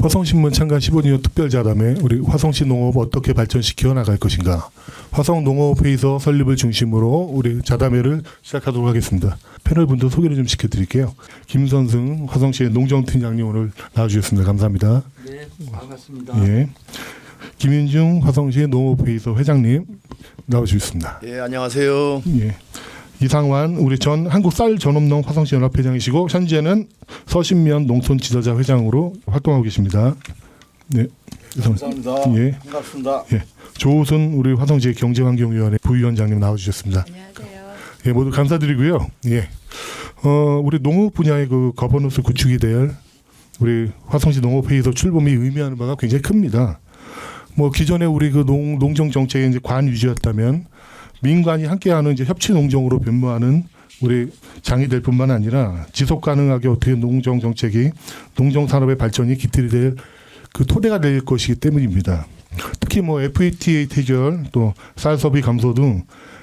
화성신문 창간 15주년 특별자담회 우리 화성시 농업 어떻게 발전시켜 나갈 것인가. 화성농업회의소 설립을 중심으로 우리 자담회를 시작하도록 하겠습니다. 패널 분들 소개를 좀 시켜드릴게요. 김선승 화성시의 농정팀장님 오늘 나와주셨습니다. 감사합니다. 네, 반갑습니다. 예. 김윤중 화성시 농업회의소 회장님 나와주셨습니다. 예, 안녕하세요. 예. 이상환 우리 전 한국쌀전업농 화성시 연합회장이시고 현재는 서신면 농촌 지도자 회장으로 활동하고 계십니다. 네. 감사합니다. 예. 반갑습니다. 예. 조우순 우리 화성시 경제환경위원회 부위원장님 나와주셨습니다. 안녕하세요. 예, 모두 감사드리고요. 예. 우리 농업 분야의 그 거버넌스 구축이 될 우리 화성시 농업회의소 출범이 의미하는 바가 굉장히 큽니다. 뭐 기존에 우리 그 농정 정책의 이제 관 유지였다면 민간이 함께하는 이제 협치 농정으로 변모하는 우리 장이 될 뿐만 아니라 지속 가능하게 어떻게 농정 정책이 농정 산업의 발전이 기틀이 될 그 토대가 될 것이기 때문입니다. 특히 뭐 FTA 태결 또 쌀 소비 감소 등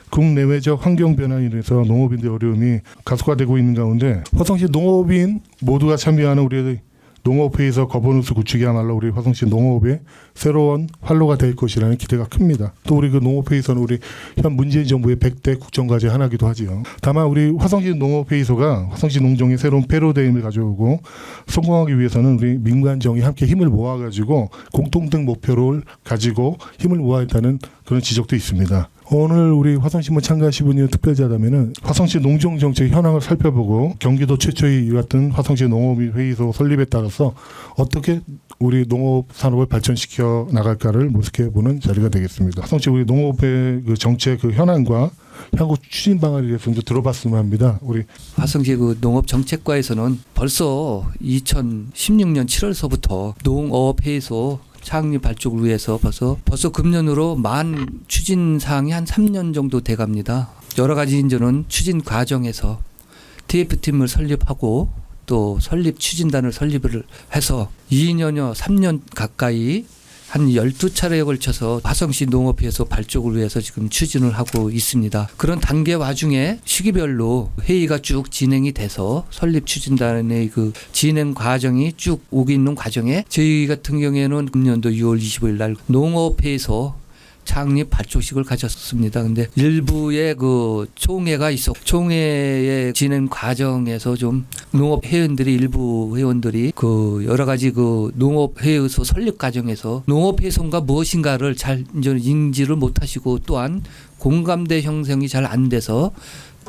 국내외적 환경 변화에 인해서 농업인들의 어려움이 가속화되고 있는 가운데 화성시 농업인 모두가 참여하는 우리 농업회의소 거버넌스 구축이야말로 우리 화성시 농업의 새로운 활로가 될 것이라는 기대가 큽니다. 또 우리 그 농업회의소는 우리 현 문재인 정부의 100대 국정과제 하나이기도 하지요. 다만 우리 화성시 농업회의소가 화성시 농정의 새로운 패러다임을 가져오고 성공하기 위해서는 우리 민간정이 함께 힘을 모아가지고 공통된 목표를 가지고 힘을 모아야 한다는 그런 지적도 있습니다. 오늘 우리 화성신문 창간 15주년 특별자담회는 화성시 농정정책 현황을 살펴보고 경기도 최초의 이 같은 화성시 농업회의소 설립에 따라서 어떻게 우리 농업 산업을 발전시켜 나갈까를 모색해보는 자리가 되겠습니다. 화성시 우리 농업의 그 정책 그 현황과 향후 추진 방안에 대해서 좀 들어봤으면 합니다. 우리 화성시 그 농업정책과에서는 벌써 2016년 7월서부터 농업회의소 창립 발족을 위해서 벌써 금년으로 만 추진 사항이 한 3년 정도 돼갑니다. 여러 가지 인저는 추진 과정에서 TF팀을 설립하고 또 설립 추진단을 설립을 해서 2년여 3년 가까이 한 12차례에 걸쳐서 화성시 농업회의소 발족을 위해서 지금 추진을 하고 있습니다. 그런 단계 와중에 시기별로 회의가 쭉 진행이 돼서 설립 추진단의 그 진행 과정이 쭉 오고 있는 과정에 저희 같은 경우에는 금년도 6월 25일 날 농업회의소 창립 발족식을 가졌습니다. 근데 일부의 그 총회가 총회의 진행 과정에서 좀 농업 회원들이 일부 회원들이 그 여러 가지 그 농업 회의소 설립 과정에서 농업 회의소가 무엇인가를 잘 인지를 못하시고 또한 공감대 형성이 잘 안 돼서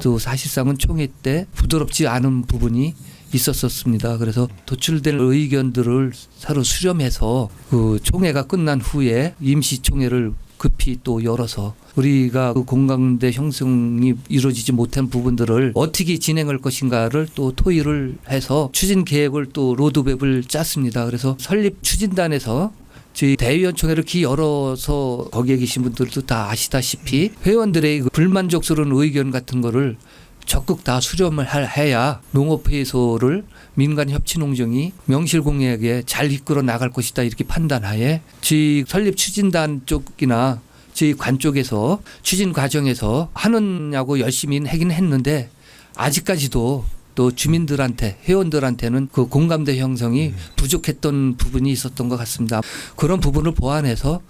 또 사실상은 총회 때 부드럽지 않은 부분이 있었습니다. 그래서 도출된 의견들을 서로 수렴해서 그 총회가 끝난 후에 임시총회를 급히 또 열어서 우리가 그 공감대 형성이 이루어지지 못한 부분들을 어떻게 진행할 것인가를 또 토의를 해서 추진 계획을 또 로드맵을 짰습니다. 그래서 설립 추진단에서 저희 대의원총회를 열어서 거기에 계신 분들도 다 아시다시피 회원들의 그 불만족스러운 의견 같은 거를 적극 다 수렴을 해야 농업회의소를 민간협치농정이 명실공히하게 잘 이끌어 나갈 것이다 이렇게 판단하에 저희 설립 추진단 쪽이나 저희 관 쪽에서 추진 과정에서 하느냐고 열심히 하긴 했는데 아직까지도 또 주민들한테 회원들한테는 그 공감대 형성이 부족했던 부분이 있었던 것 같습니다. 그런 부분을 보완해서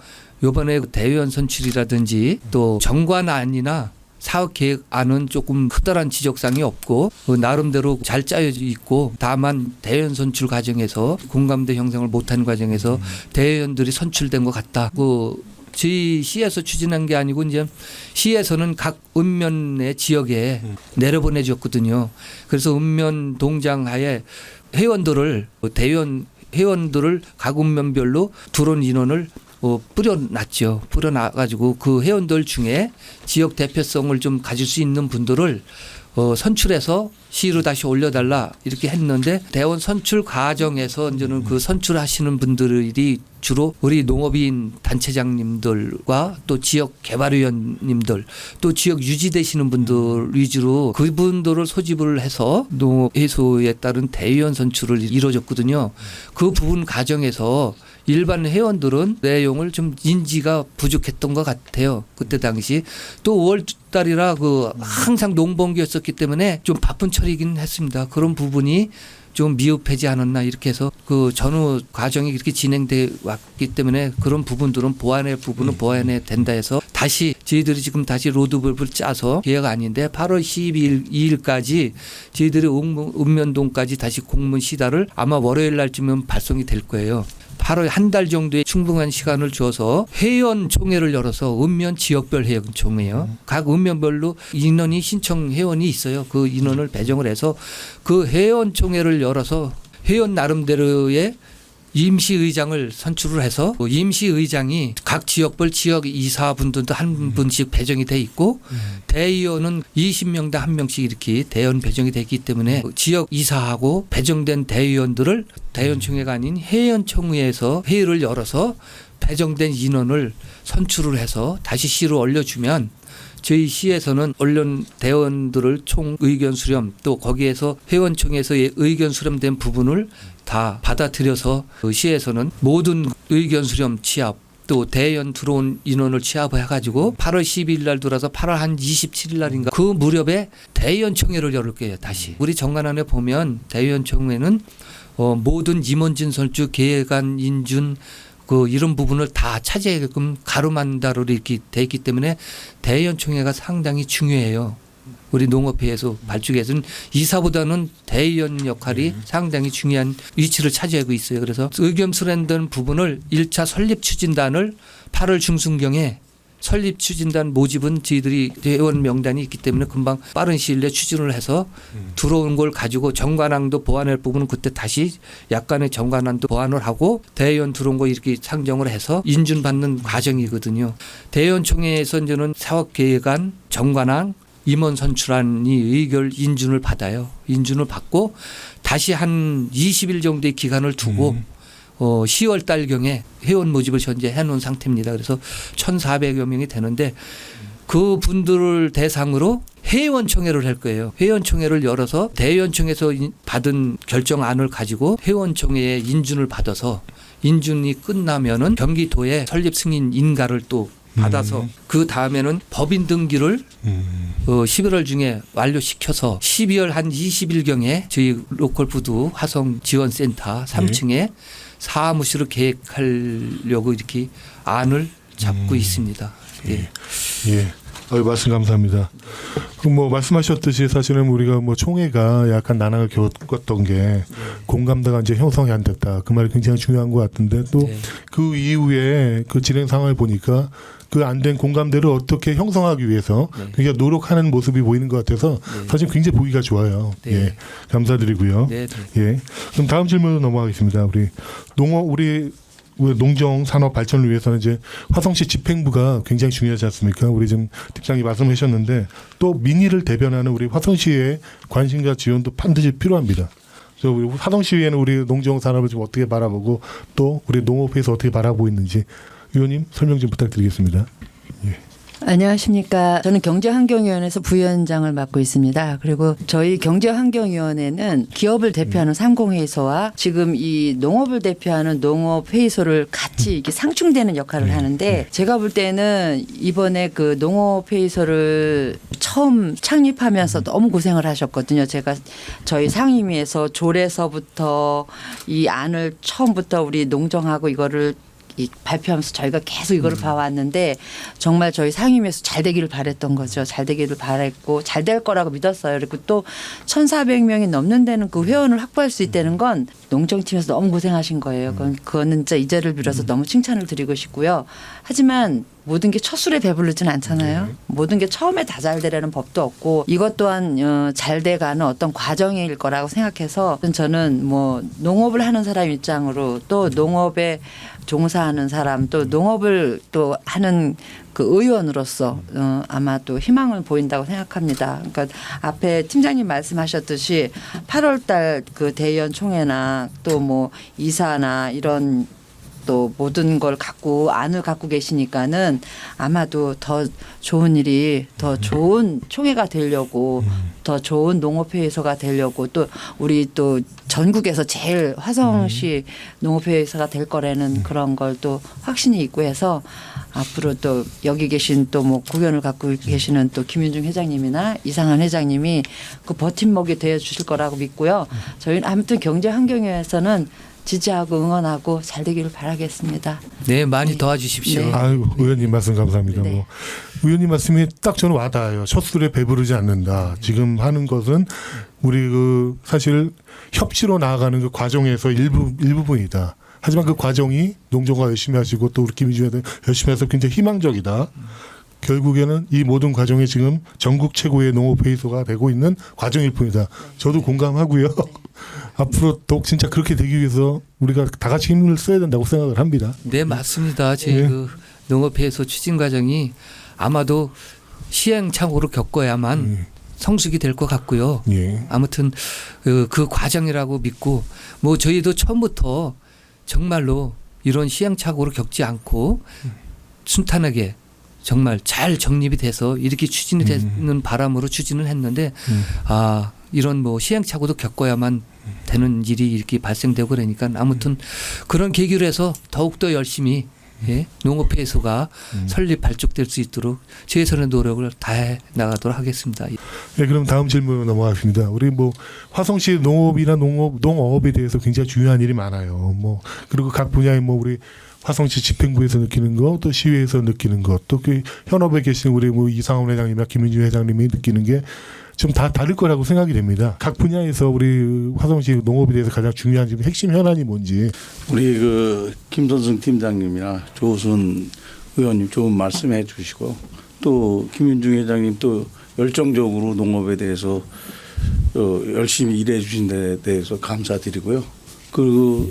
이번에 대의원 선출이라든지 또 정관안이나 사업 계획안은 조금 크다란 지적사항이 없고 나름대로 잘 짜여져 있고 다만 대의원 선출 과정에서 공감대 형성을 못한 과정에서 대의원들이 선출된 것 같다. 저희 시에서 추진한 게 아니고 이제 시에서는 각 읍면의 지역에 내려보내줬거든요. 그래서 읍면 동장하에 회원들을 대의원 회원들을 각 읍면별로 들어온 인원을 뿌려놨죠. 뿌려놔가지고 그 회원들 중에 지역 대표성을 좀 가질 수 있는 분들을 선출해서 시로 다시 올려달라 이렇게 했는데 대원 선출 과정에서 이제는 그 선출하시는 분들이 주로 우리 농업인 단체장님들과 또 지역 개발위원님들 또 지역 유지되시는 분들 위주로 그분들을 소집을 해서 농업회의소에 따른 대의원 선출을 이루어졌거든요. 그 부분 과정에서 일반 회원들은 내용을 좀 인지가 부족했던 것 같아요. 그때 당시 또 5월달이라 그 항상 농번기였었기 때문에 좀 바쁜 처리이긴 했습니다. 그런 부분이 좀 미흡하지 않았나 이렇게 해서 그 전후 과정이 이렇게 진행돼 왔기 때문에 그런 부분들은 보완할 부분은 보완해야 된다 해서 다시 저희들이 지금 다시 로드맵을 짜서 계약 아닌데 8월 12일까지 저희들이 읍면동까지 다시 공문 시다를 아마 월요일 날쯤은 발송이 될 거예요. 8월 한 달 정도의 충분한 시간을 줘서 회원 총회를 열어서 읍면 지역별 회원 총회요. 각 읍면별로 인원이 신청 회원이 있어요. 그 인원을 배정을 해서 그 회원 총회를 열어서 회원 나름대로의 임시의장을 선출을 해서 그 임시의장이 각 지역별 지역 이사분들도 한 분씩 배정이 돼 있고 대의원은 20명당 한 명씩 이렇게 대의원 배정이 되기 때문에 지역 이사하고 배정된 대의원들을 대의원총회가 아닌 회원총회에서 회의를 열어서 배정된 인원을 선출을 해서 다시 시로 올려주면 저희 시에서는 언론 대원들을 총 의견 수렴 또 거기에서 회원총회에서 의견 수렴된 부분을 다 받아들여서 그 시에서는 모든 의견 수렴 취합 또 대의원 들어온 인원을 취합해가지고 8월 12일 날 돌아서 8월 한 27일 날인가 그 무렵에 대의원 총회를 열을 거예요. 다시 우리 정관안에 보면 대의원 총회는 모든 임원진 선출 계획안 인준 그 이런 부분을 다 차지하게끔 가름한다로 이렇게 돼 있기 때문에 대의원 총회가 상당히 중요해요. 우리 농업회에서 발주에서는 이사보다는 대의원 역할이 상당히 중요한 위치를 차지하고 있어요. 그래서 의견 수렴된 부분을 1차 설립 추진단을 8월 중순경에 설립 추진단 모집은 저희들이 회원 명단이 있기 때문에 금방 빠른 시일 내에 추진을 해서 들어온 걸 가지고 정관안도 보완할 부분은 그때 다시 약간의 정관안도 보완을 하고 대의원 들어온 거 이렇게 상정을 해서 인준받는 과정이거든요. 대의원 총회에서 이제는 사업계획안, 정관안, 임원 선출안이 의결 인준을 받아요. 인준을 받고 다시 한 20일 정도의 기간을 두고 10월 달경에 회원 모집을 현재 해놓은 상태입니다. 그래서 1,400여 명이 되는데 그 분들을 대상으로 회원총회를 할 거예요. 회원총회를 열어서 대의원총회에서 받은 결정안을 가지고 회원총회에 인준을 받아서 인준이 끝나면은 경기도에 설립 승인 인가를 또 받아서 그 다음에는 법인 등기를 11월 중에 완료시켜서 12월 한 20일경에 저희 로컬 푸드 화성 지원센터 3층에 사무실을 계획하려고 이렇게 안을 잡고 있습니다. 네. 예. 말씀 감사합니다. 그럼 뭐 말씀하셨듯이 사실은 우리가 뭐 총회가 약간 난항을 겪었던 게 공감대가 이제 형성이 안 됐다. 그 말이 굉장히 중요한 것 같은데 또 그 이후에 그 진행 상황을 보니까 그 안 된 공감대를 어떻게 형성하기 위해서 굉장히 노력하는 모습이 보이는 것 같아서 사실 굉장히 보기가 좋아요. 네. 예. 감사드리고요. 네. 예. 그럼 다음 질문으로 넘어가겠습니다. 우리 농정 산업 발전을 위해서는 이제 화성시 집행부가 굉장히 중요하지 않습니까? 우리 지금 팀장님 말씀하셨는데 또 민의를 대변하는 우리 화성시의 관심과 지원도 반드시 필요합니다. 그래서 우리 화성시에는 우리 농정 산업을 좀 어떻게 바라보고 또 우리 농업회에서 어떻게 바라보고 있는지 위원님 설명 좀 부탁드리겠습니다. 예. 안녕하십니까. 저는 경제환경위원회에서 부위원장을 맡고 있습니다. 그리고 저희 경제환경위원회는 기업을 대표하는 상공회의소와 지금 이 농업을 대표하는 농업회의소를 같이 이렇게 상충되는 역할을 하는데 제가 볼 때는 이번에 그 농업회의소를 처음 창립하면서 너무 고생을 하셨거든요. 제가 저희 상임위에서 조례서부터 이 안을 처음부터 우리 농정하고 이거를 발표하면서 저희가 계속 이거를 봐왔는데 정말 저희 상임위에서 잘 되기를 바랬던 거죠. 잘 되기를 바랬고 잘 될 거라고 믿었어요. 그리고 또 1,400명이 넘는 데는 그 회원을 확보할 수 있다는 건 농정팀에서 너무 고생하신 거예요. 그거는 진짜 이 자리를 빌어서 너무 칭찬을 드리고 싶고요. 하지만 모든 게 첫 술에 배부르진 않잖아요. 모든 게 처음에 다 잘 되라는 법도 없고 이것 또한 잘 돼가는 어떤 과정일 거라고 생각해서 저는 뭐 농업을 하는 사람 입장으로 또 농업에 종사하는 사람 또 농업을 또 하는 그 의원으로서 아마 또 희망을 보인다고 생각합니다. 그러니까 앞에 팀장님 말씀하셨듯이 8월 달 그 대의원 총회나 또 뭐 이사나 이런 또 모든 걸 안을 갖고 계시니까는 아마도 더 좋은 일이 더 좋은 총회가 되려고 더 좋은 농업회의소가 되려고 또 우리 또 전국에서 제일 화성시 농업회의소가 될 거라는 그런 걸 또 확신이 있고 해서 앞으로 또 여기 계신 또 뭐 구견을 갖고 계시는 또 김윤중 회장님이나 이상한 회장님이 그 버팀목이 되어 주실 거라고 믿고요. 저희는 아무튼 경제환경위에서는 지지하고 응원하고 잘 되기를 바라겠습니다. 네, 많이 도와주십시오. 네. 아이고 의원님 말씀 감사합니다. 네. 뭐 의원님 말씀이 딱 저는 와닿아요. 첫 술에 배부르지 않는다. 지금 하는 것은 우리 그 사실 협치로 나아가는 그 과정에서 일부분이다. 하지만 그 과정이 농정과 열심히 하시고 또 우리 김희주 회장 열심히 해서 굉장히 희망적이다. 결국에는 이 모든 과정이 지금 전국 최고의 농업회의소가 되고 있는 과정일 뿐이다. 저도 공감하고요. 앞으로 더욱 진짜 그렇게 되기 위해서 우리가 다 같이 힘을 써야 된다고 생각을 합니다. 네, 맞습니다. 저희 예. 그 농업회의소 추진 과정이 아마도 시행착오를 겪어야만 성숙이 될 것 같고요. 예. 아무튼 그 과정이라고 믿고 뭐 저희도 처음부터 정말로 이런 시행착오를 겪지 않고 순탄하게 정말 잘 정립이 돼서 이렇게 추진이 되는 바람으로 추진을 했는데 이런 뭐 시행착오도 겪어야만 되는 일이 이렇게 발생되고 그러니까 아무튼 그런 계기로 해서 더욱더 열심히 농업회의소가 설립 발족될 수 있도록 최선의 노력을 다해 나가도록 하겠습니다. 네, 그럼 다음 질문으로 넘어가겠습니다. 우리 뭐 화성시 농업이나 농업에 대해서 굉장히 중요한 일이 많아요. 뭐 그리고 각 분야의 뭐 우리 화성시 집행부에서 느끼는 것, 또 시의회에서 느끼는 것, 또 그 현업에 계신 우리 뭐 이상훈 회장님이나 김민주 회장님이 느끼는 게 좀 다 다를 거라고 생각이 됩니다. 각 분야에서 우리 화성시 농업에 대해서 가장 중요한 지금 핵심 현안이 뭔지. 우리 그 김선승 팀장님이나 조순 의원님 좋은 말씀해 주시고 또 김윤중 회장님 또 열정적으로 농업에 대해서 열심히 일해 주신 데 대해서 감사드리고요. 그리고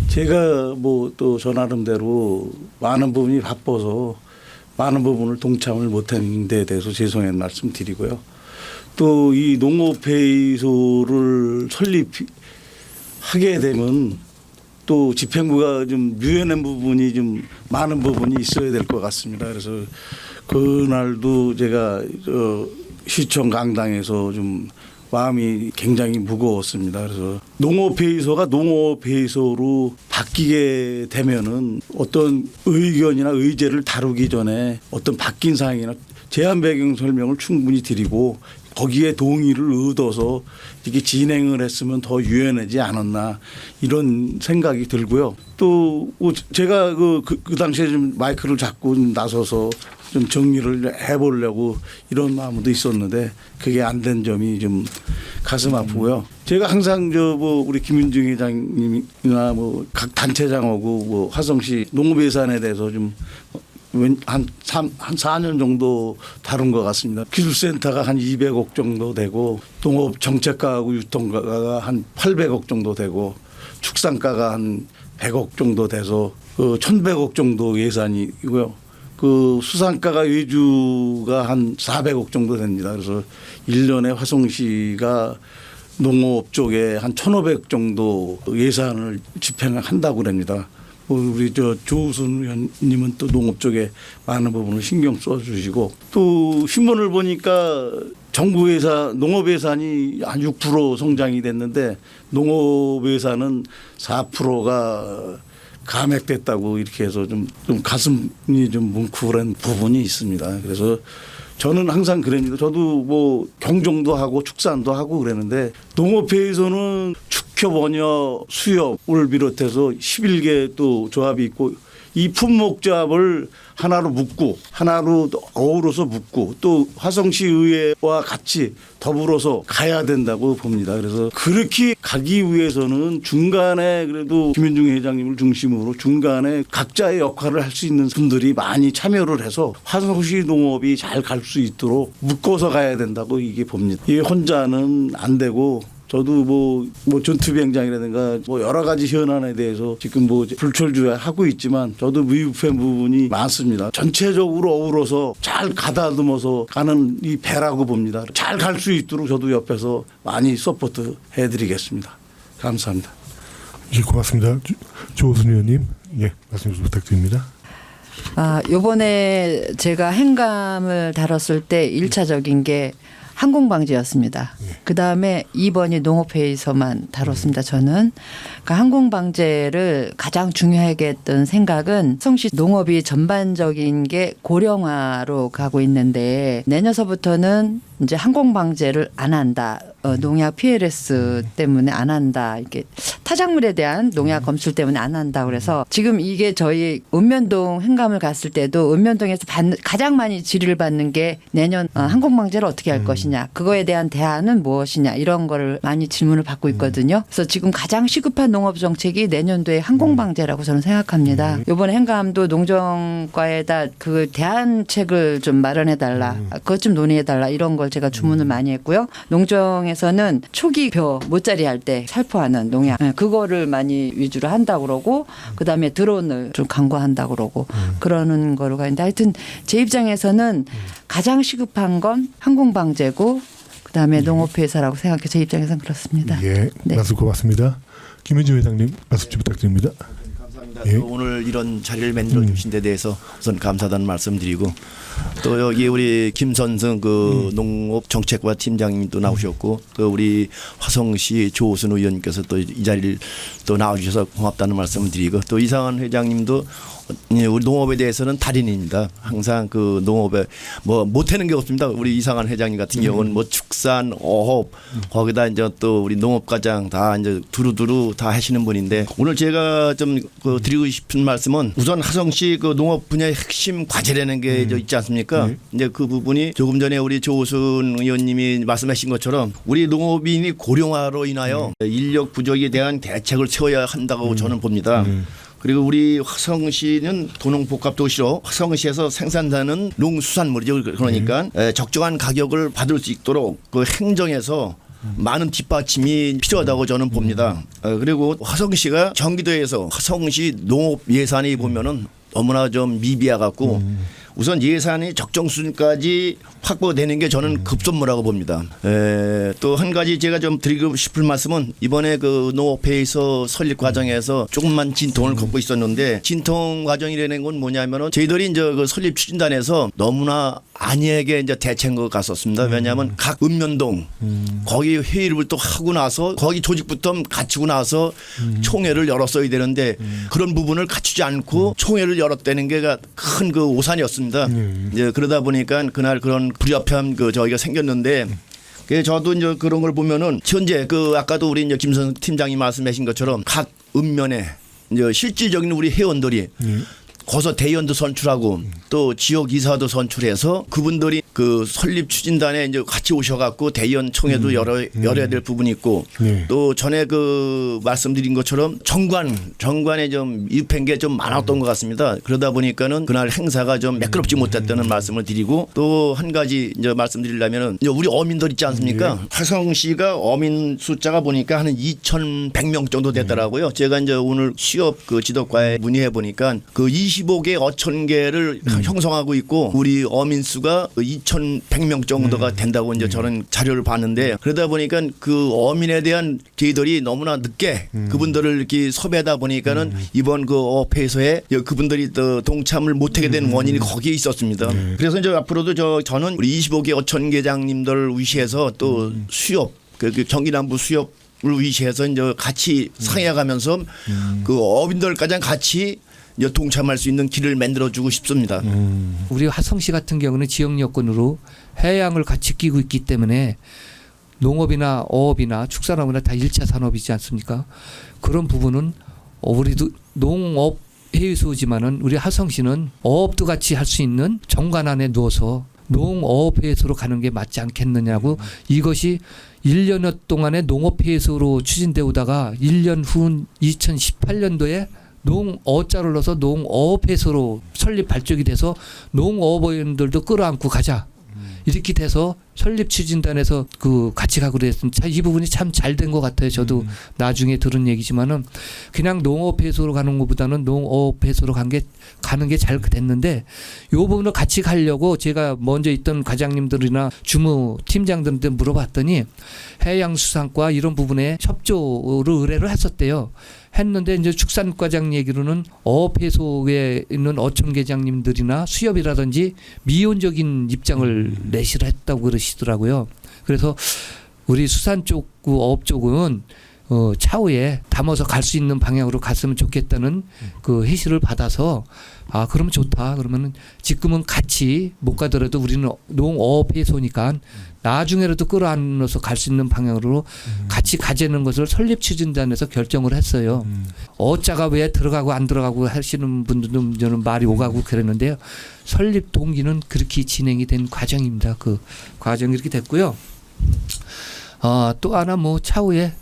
제가 뭐 또 저 나름대로 많은 부분이 바빠서 많은 부분을 동참을 못한 데 대해서 죄송한 말씀 드리고요. 또 이 농업회의소를 설립하게 되면 또 집행부가 좀 유연한 부분이 좀 많은 부분이 있어야 될 것 같습니다. 그래서 그날도 제가 시청 강당에서 좀 마음이 굉장히 무거웠습니다. 그래서 농업회의소가 농업회의소로 바뀌게 되면은 어떤 의견이나 의제를 다루기 전에 어떤 바뀐 사항이나 제한 배경 설명을 충분히 드리고 거기에 동의를 얻어서 이렇게 진행을 했으면 더 유연하지 않았나 이런 생각이 들고요. 또 제가 그 당시에 좀 마이크를 잡고 나서서 좀 정리를 해보려고 이런 마음도 있었는데 그게 안 된 점이 좀 가슴 아프고요. 제가 항상 우리 김윤중 회장님이나 뭐 각 단체장하고 뭐 화성시 농업예산에 대해서 좀 한 4년 정도 다룬 것 같습니다. 기술센터가 한 200억 정도 되고 농업 정책과하고 유통과가 한 800억 정도 되고 축산과가 한 100억 정도 돼서 1,100억 정도 예산이고요. 그 수산과가 외주가 한 400억 정도 됩니다. 그래서 1년에 화성시가 농업 쪽에 한 1,500 정도 예산을 집행한다고 합니다. 우리 조우순 의원님은 또 농업 쪽에 많은 부분을 신경 써주시고 또 신문을 보니까 정부 예산, 농업 예산이 한 6% 성장이 됐는데 농업 예산은 4%가 감액됐다고 이렇게 해서 좀 가슴이 좀 뭉클한 부분이 있습니다. 그래서 저는 항상 그럽니다. 저도 뭐 경종도 하고 축산도 하고 그랬는데 농업회의소는 축협, 원협, 수협을 비롯해서 11개 또 조합이 있고 이 품목조합을 하나로 묶고 하나로 어우러서 묶고 또 화성시 의회와 같이 더불어서 가야 된다고 봅니다. 그래서 그렇게 가기 위해서는 중간에 그래도 김윤중 회장님을 중심으로 중간에 각자의 역할을 할 수 있는 분들이 많이 참여를 해서 화성시 농업이 잘 갈 수 있도록 묶어서 가야 된다고 이게 봅니다. 이 혼자는 안 되고 저도 뭐 전투비행장이라든가 뭐 여러 가지 현안에 대해서 지금 뭐 불철주야하고 있지만 저도 미흡한 부분이 많습니다. 전체적으로 어우러서 잘 가다듬어서 가는 이 배라고 봅니다. 잘 갈 수 있도록 저도 옆에서 많이 서포트 해드리겠습니다. 감사합니다. 예, 고맙습니다. 조우순 의원님. 예, 말씀 좀 부탁드립니다. 요번에 제가 행감을 다뤘을 때 1차적인 게 항공방제였습니다. 그 다음에 2번이 농업회의서만 다뤘습니다. 저는 그 항공방제를 가장 중요하게 했던 생각은 성시 농업이 전반적인 게 고령화로 가고 있는데 내년서부터는 이제 항공방제를 안 한다. 농약 PLS 때문에 안 한다. 이게 타작물에 대한 농약 검출 때문에 안 한다. 그래서 지금 이게 저희 읍면동 행감을 갔을 때도 읍면동에서 가장 많이 질의를 받는 게 내년 항공방제를 어떻게 할 것이냐. 그거에 대한 대안은 무엇이냐. 이런 거를 많이 질문을 받고 있거든요. 그래서 지금 가장 시급한 농업 정책이 내년도에 항공방제라고 저는 생각합니다. 이번 행감도 농정과에다 그 대안책을 좀 마련해 달라. 그것 좀 논의해 달라. 이런 걸 제가 주문을 많이 했고요. 농정에서는 초기벼 모짜리 할 때 살포하는 농약 그거를 많이 위주로 한다고 그러고 그다음에 드론을 좀 강구한다고 그러고 그러는 거로 가는데 하여튼 제 입장에서는 가장 시급한 건 항공방제고 그다음에 농업회사라고 생각해 제 입장에서는 그렇습니다. 예, 네. 말씀 고맙습니다. 김현주 회장님 말씀 좀 부탁드립니다. 감사합니다. 예. 또 오늘 이런 자리를 만들어 주신 데 대해서 우선 감사하다는 말씀드리고 또 여기 우리 김선승 그 농업정책과 팀장님도 나오셨고 또 우리 화성시 조호순 의원님께서 또 이 자리를 또 나와주셔서 고맙다는 말씀을 드리고 또 이상한 회장님도 우리 농업에 대해서는 달인입니다. 항상 그 농업에 뭐 못하는 게 없습니다. 우리 이상한 회장님 같은 경우는 뭐 축산, 어업 거기다 이제 또 우리 농업과장 다 이제 두루두루 다 하시는 분인데 오늘 제가 좀 그 드리고 싶은 말씀은 우선 화성시 그 농업 분야의 핵심 과제라는 게 있지 않습니까? 이제 그 부분이 조금 전에 우리 조호순 의원님이 말씀하신 것처럼 우리 농업인이 고령화로 인하여 인력 부족에 대한 대책을 세워야 한다고 저는 봅니다. 그리고 우리 화성시는 도농복합도시로 화성시에서 생산되는 농수산물이죠. 그러니까 적정한 가격을 받을 수 있도록 그 행정에서 많은 뒷받침이 필요하다고 저는 봅니다. 그리고 화성시가 경기도에서 화성시 농업 예산이 보면은 너무나 좀 미비해 갖고 우선 예산이 적정 수준까지 확보되는 게 저는 급선무라고 봅니다. 또 한 가지 제가 좀 드리고 싶을 말씀은 이번에 그 농업회의서 설립 과정에서 조금만 진통을 겪고 있었는데 진통 과정이라는 건 뭐냐면은 저희들이 이제 그 설립 추진단에서 너무나 안이하게 이제 대처한 것 같았습니다. 왜냐하면 각 읍면동 거기 회의를 또 하고 나서 거기 조직부터 갖추고 나서 총회를 열었어야 되는데 그런 부분을 갖추지 않고 총회를 열었다는 게 큰 그 오산이었습니다. 이제 그러다 보니까 그날 그런 불협화 그 저희가 생겼는데 저도 이제 그런 걸 보면은 현재 그 아까도 우리 이제 김선 팀장이 말씀하신 것처럼 각 읍면에 이제 실질적인 우리 회원들이 거서 대의원도 선출하고 또 지역 이사도 선출해서 그분들이 그 설립 추진단에 이제 같이 오셔갖고 대의원 총회도 열어야 될 부분이 있고 또 전에 그 말씀드린 것처럼 정관에 좀 입힌 게 좀 많았던 것 같습니다. 그러다 보니까는 그날 행사가 좀 매끄럽지 못했다는 말씀을 드리고 또 한 가지 이제 말씀드리려면은 이제 우리 어민들 있지 않습니까? 화성시가 어민 숫자가 보니까 한 2,100명 정도 되더라고요. 제가 이제 오늘 취업 그 지도과에 문의해 보니까 그 25개 어촌계를 형성하고 있고 우리 어민 수가 2,100명 정도가 된다고 이제 저는 자료를 봤는데 그러다 보니까 그 어민에 대한 저희들이 너무나 늦게 그분들을 이렇게 섭외하다 보니까는 이번 그 어회에서에 그분들이 또 동참을 못하게 된 원인이 거기에 있었습니다. 그래서 이제 앞으로도 저는 우리 25개 어촌계장님들 위시해서 또 수협 그 경기남부 수협을 위시해서 이제 같이 상의해가면서 그 어민들까지 같이 동참할 수 있는 길을 만들어주고 싶습니다. 우리 화성시 같은 경우는 지역 여건으로 해양을 같이 끼고 있기 때문에 농업이나 어업이나 축산업이나 다 1차 산업이지 않습니까? 그런 부분은 우리도 농업 회의소지만은 우리 화성시는 어업도 같이 할 수 있는 정관 안에 누워서 농어업회의소로 가는 게 맞지 않겠느냐고 이것이 1년여 동안의 농업회의소로 추진되어 오다가 1년 후인 2018년도에 농어자를 넣어서 농어업회의소로 설립 발족이 돼서 농어업원들도 끌어안고 가자. 이렇게 돼서 설립 추진단에서 그 같이 가고 그랬으면 이 부분이 참 잘 된 것 같아요. 저도 나중에 들은 얘기지만은 그냥 농업회소로 가는 것보다는 농업회소로 가는 게 잘 됐는데 요 부분을 같이 가려고 제가 먼저 있던 과장님들이나 주무 팀장들한테 물어봤더니 해양수산과 이런 부분에 협조를 의뢰를 했었대요. 했는데 이제 축산과장 얘기로는 어업해소에 있는 어촌계장님들이나 수협이라든지 미온적인 입장을 내시를 했다고 그러시더라고요. 그래서 우리 수산 쪽, 어업 쪽은 차후에 담아서 갈 수 있는 방향으로 갔으면 좋겠다는 그 해시를 받아서 아 그러면 좋다. 그러면은 지금은 같이 못 가더라도 우리는 농어업해소니까 나중에라도 끌어안아서 갈 수 있는 방향으로 같이 가자는 것을 설립 추진단에서 결정을 했어요. 어자가 왜 들어가고 안 들어가고 하시는 분들은 저는 말이 오가고 그랬는데요. 설립 동기는 그렇게 진행이 된 과정입니다. 그 과정이 이렇게 됐고요. 또 하나 뭐 차후에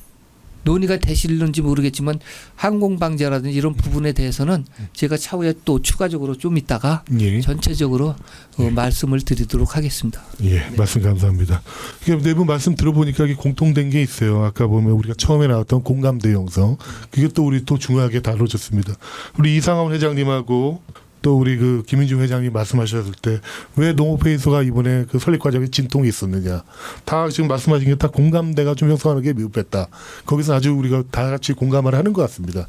논의가 되실는지 모르겠지만 항공방제라든지 이런 부분에 대해서는 제가 차후에 또 추가적으로 좀 이따가 예. 전체적으로 말씀을 드리도록 하겠습니다. 예, 말씀 감사합니다. 내부 말씀 들어보니까 이게 공통된 게 있어요. 아까 보면 우리가 처음에 나왔던 공감대 형성, 그게 또 우리 또 중요하게 다뤄졌습니다. 우리 이상원 회장님하고 또 우리 그 김인중 회장님 말씀하셨을 때 왜 농업회의소가 이번에 그 설립 과정에 진통이 있었느냐. 다 지금 말씀하신 게 다 공감대가 좀 형성하는 게 미흡했다. 거기서 아주 우리가 다 같이 공감을 하는 것 같습니다.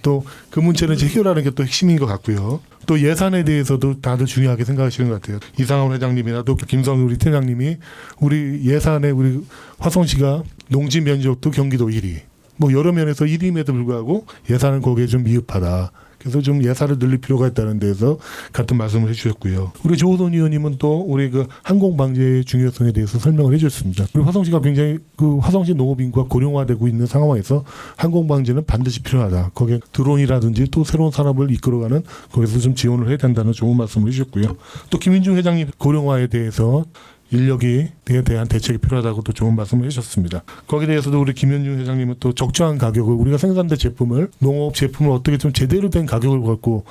또 그 문제는 이제 해결하는 게 또 핵심인 것 같고요. 또 예산에 대해서도 다들 중요하게 생각하시는 것 같아요. 이상원 회장님이나 또 김성우 우리 팀장님이 우리 예산에 우리 화성시가 농지 면적도 경기도 1위. 뭐 여러 면에서 1위임에도 불구하고 예산은 거기에 좀 미흡하다. 그래서 좀 예산을 늘릴 필요가 있다는 데서 같은 말씀을 해주셨고요. 우리 조호돈 의원님은 또 우리 그 항공 방제의 중요성에 대해서 설명을 해주셨습니다. 그리고 화성시가 굉장히 그 화성시 농업 인구가 고령화되고 있는 상황에서 항공 방제는 반드시 필요하다. 거기에 드론이라든지 또 새로운 산업을 이끌어가는 거기서 좀 지원을 해야 된다는 좋은 말씀을 해주셨고요. 또 김인중 회장님 고령화에 대해서 인력에 대한 대책이 필요하다고도 좋은 말씀을 해주셨습니다. 거기에 대해서도 우리 김현중 회장님은 또 적정한 가격을 우리가 생산된 제품을 농업 제품을 어떻게 좀 제대로 된 가격을 갖고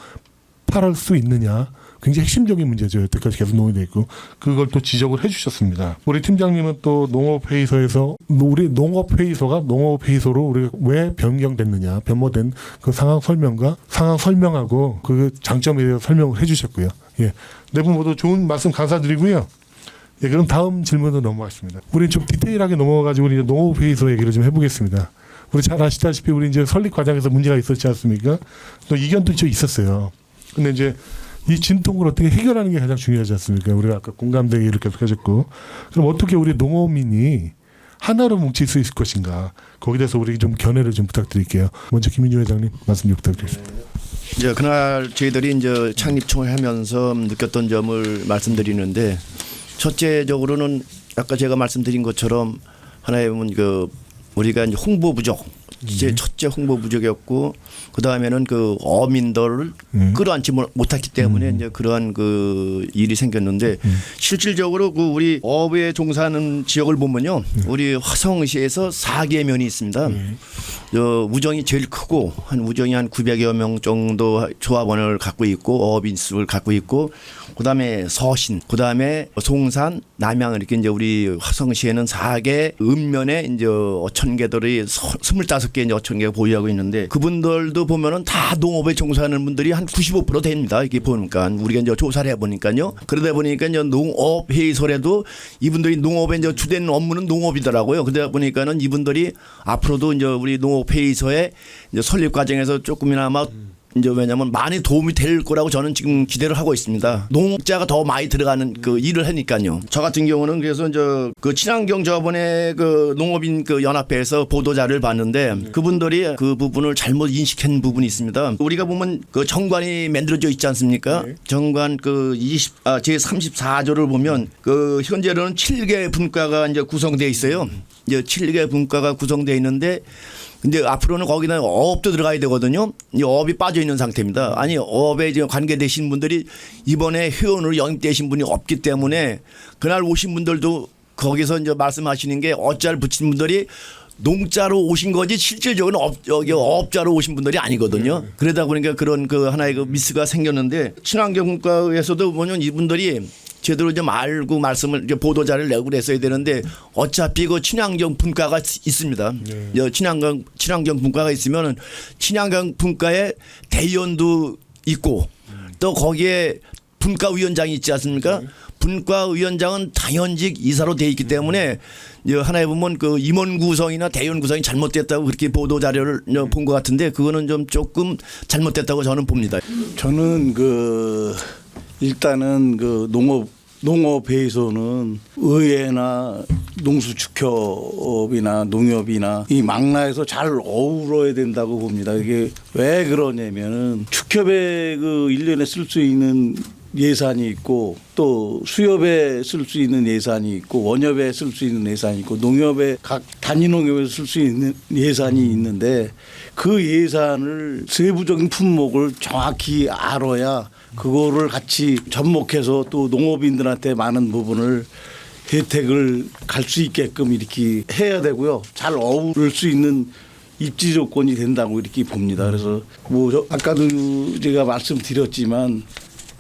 팔을 수 있느냐 굉장히 핵심적인 문제죠. 여태까지 계속 논의되어 있고 그걸 또 지적을 해주셨습니다. 우리 팀장님은 또 농업회의소에서 우리 농업회의소가 농업회의소로 우리가 왜 변경됐느냐 변모된 그 상황 설명하고 그 장점에 대해서 설명을 해주셨고요. 예, 네 분 모두 좋은 말씀 감사드리고요. 예, 그럼 다음 질문으로 넘어가겠습니다. 우리 좀 디테일하게 넘어가가지고 우리 농업회의소 얘기를 좀 해보겠습니다. 우리 잘 아시다시피 우리 이제 설립 과정에서 문제가 있었지 않습니까? 또 이견도 좀 있었어요. 근데 이제 이 진통을 어떻게 해결하는 게 가장 중요하지 않습니까? 우리가 아까 공감대 얘기를 계속 하셨고, 그럼 어떻게 우리 농업민이 하나로 뭉칠 수 있을 것인가? 거기에 대해서 우리 좀 견해를 좀 부탁드릴게요. 먼저 김인중 회장님 말씀 좀 부탁드리겠습니다. 이제 그날 저희들이 이제 창립총회 하면서 느꼈던 점을 말씀드리는데. 첫째적으로는 아까 제가 말씀드린 것처럼 하나의 보면 그 우리가 이제 홍보 부족, 제 첫째 홍보 부족이었고 그 다음에는 그 어민들을 끌어안지 못했기 때문에 이제 그러한 그 일이 생겼는데 실질적으로 그 우리 어업에 종사하는 지역을 보면요, 우리 화성시에서 4개의 면이 있습니다. 우정이 제일 크고 우정이 한 900여 명 정도 조합원을 갖고 있고 어업인수를 갖고 있고 그다음에 서신, 그다음에 송산, 남양 이렇게 이제 우리 화성시에는 4개 읍면에 이제 어촌계들이 25개 이제 어촌계가 보유하고 있는데 그분들도 보면은 다 농업에 종사하는 분들이 한 95% 됩니다. 이게 보니까 우리가 이제 조사를 해보니까요. 그러다 보니까 이제 농업회의소에도 이분들이 농업의 이제 주된 업무는 농업이더라고요. 그러다 보니까는 이분들이 앞으로도 이제 우리 농업회의소의 이제 설립 과정에서 조금이나마 이제 왜냐하면 많이 도움이 될 거라고 저는 지금 기대를 하고 있습니다. 농업자가 더 많이 들어가는 그 일을 하니까요. 저 같은 경우는 그래서 이제 그 친환경 저번에 그 농업인 그 연합회에서 보도자를 봤는데 그분들이 그 부분을 잘못 인식한 부분이 있습니다. 우리가 보면 그 정관이 만들어져 있지 않습니까? 정관 그 제 34조를 보면 그 현재로는 7개 분과가 이제 구성되어 있어요. 이제 7개 분과가 구성되어 있는데 근데 앞으로는 거기다 어업도 들어가야 되거든요. 이 어업이 빠져 있는 상태입니다. 아니 어업에 지금 관계되신 분들이 이번에 회원으로 영입되신 분이 없기 때문에 그날 오신 분들도 거기서 이제 말씀하시는 게 어자를 붙인 분들이 농자로 오신 거지 실질적으로 어업자로 오신 분들이 아니거든요. 그러다 보니까 그런 그 하나의 그 미스가 생겼는데 친환경국가에서도 보면 이분들이 제대로 좀 알고 말씀을 이제 보도자를 내고 그랬어야 되는데 어차피 그 친환경 분과가 있습니다. 친환경 분과가 있으면 친환경 분과에 대의원도 있고 또 거기에 분과위원장이 있지 않습니까? 분과위원장은 당연직 이사로 돼 있기 때문에 하나에 보면 그 임원 구성이나 대의원 구성이 잘못됐다고 그렇게 보도 자료를 본 것 같은데 그거는 좀 조금 잘못됐다고 저는 봅니다. 저는 그 일단은 그 농업회에서는 의회나 농수축협이나 농협이나 이 망라에서 잘 어우러야 된다고 봅니다. 이게 왜 그러냐면은 축협에 그 1년에 쓸 수 있는 예산이 있고 또 수협에 쓸 수 있는 예산이 있고 원협에 쓸 수 있는 예산이 있고 농협에 각 단위 농협에 쓸 수 있는 예산이 있는데 그 예산을 세부적인 품목을 정확히 알아야 그거를 같이 접목해서 또 농업인들한테 많은 부분을 혜택을 갈 수 있게끔 이렇게 해야 되고요. 잘 어우를 수 있는 입지 조건이 된다고 이렇게 봅니다. 그래서 뭐 아까도 제가 말씀드렸지만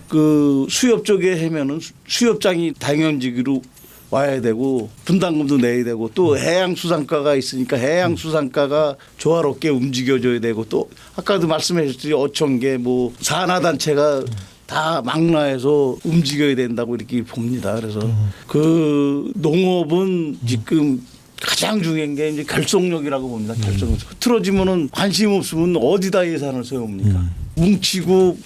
그 수협 쪽에 하면은 수협장이 당연직으로 와야 되고 분담금도 내야 되고 또 해양수산과가 있으니까 해양수산과가 조화롭게 움직여줘야 되고 또 아까도 말씀하셨듯이 어촌계 뭐 산하단체가 다 망라해서 움직여야 된다고 이렇게 봅니다. 그래서 그 농업은 지금 가장 중요한 게 이제 결속력이라고 봅니다. 결속력. 흐트러지면은 관심 없으면 어디다 예산을 세웁니까? 뭉치고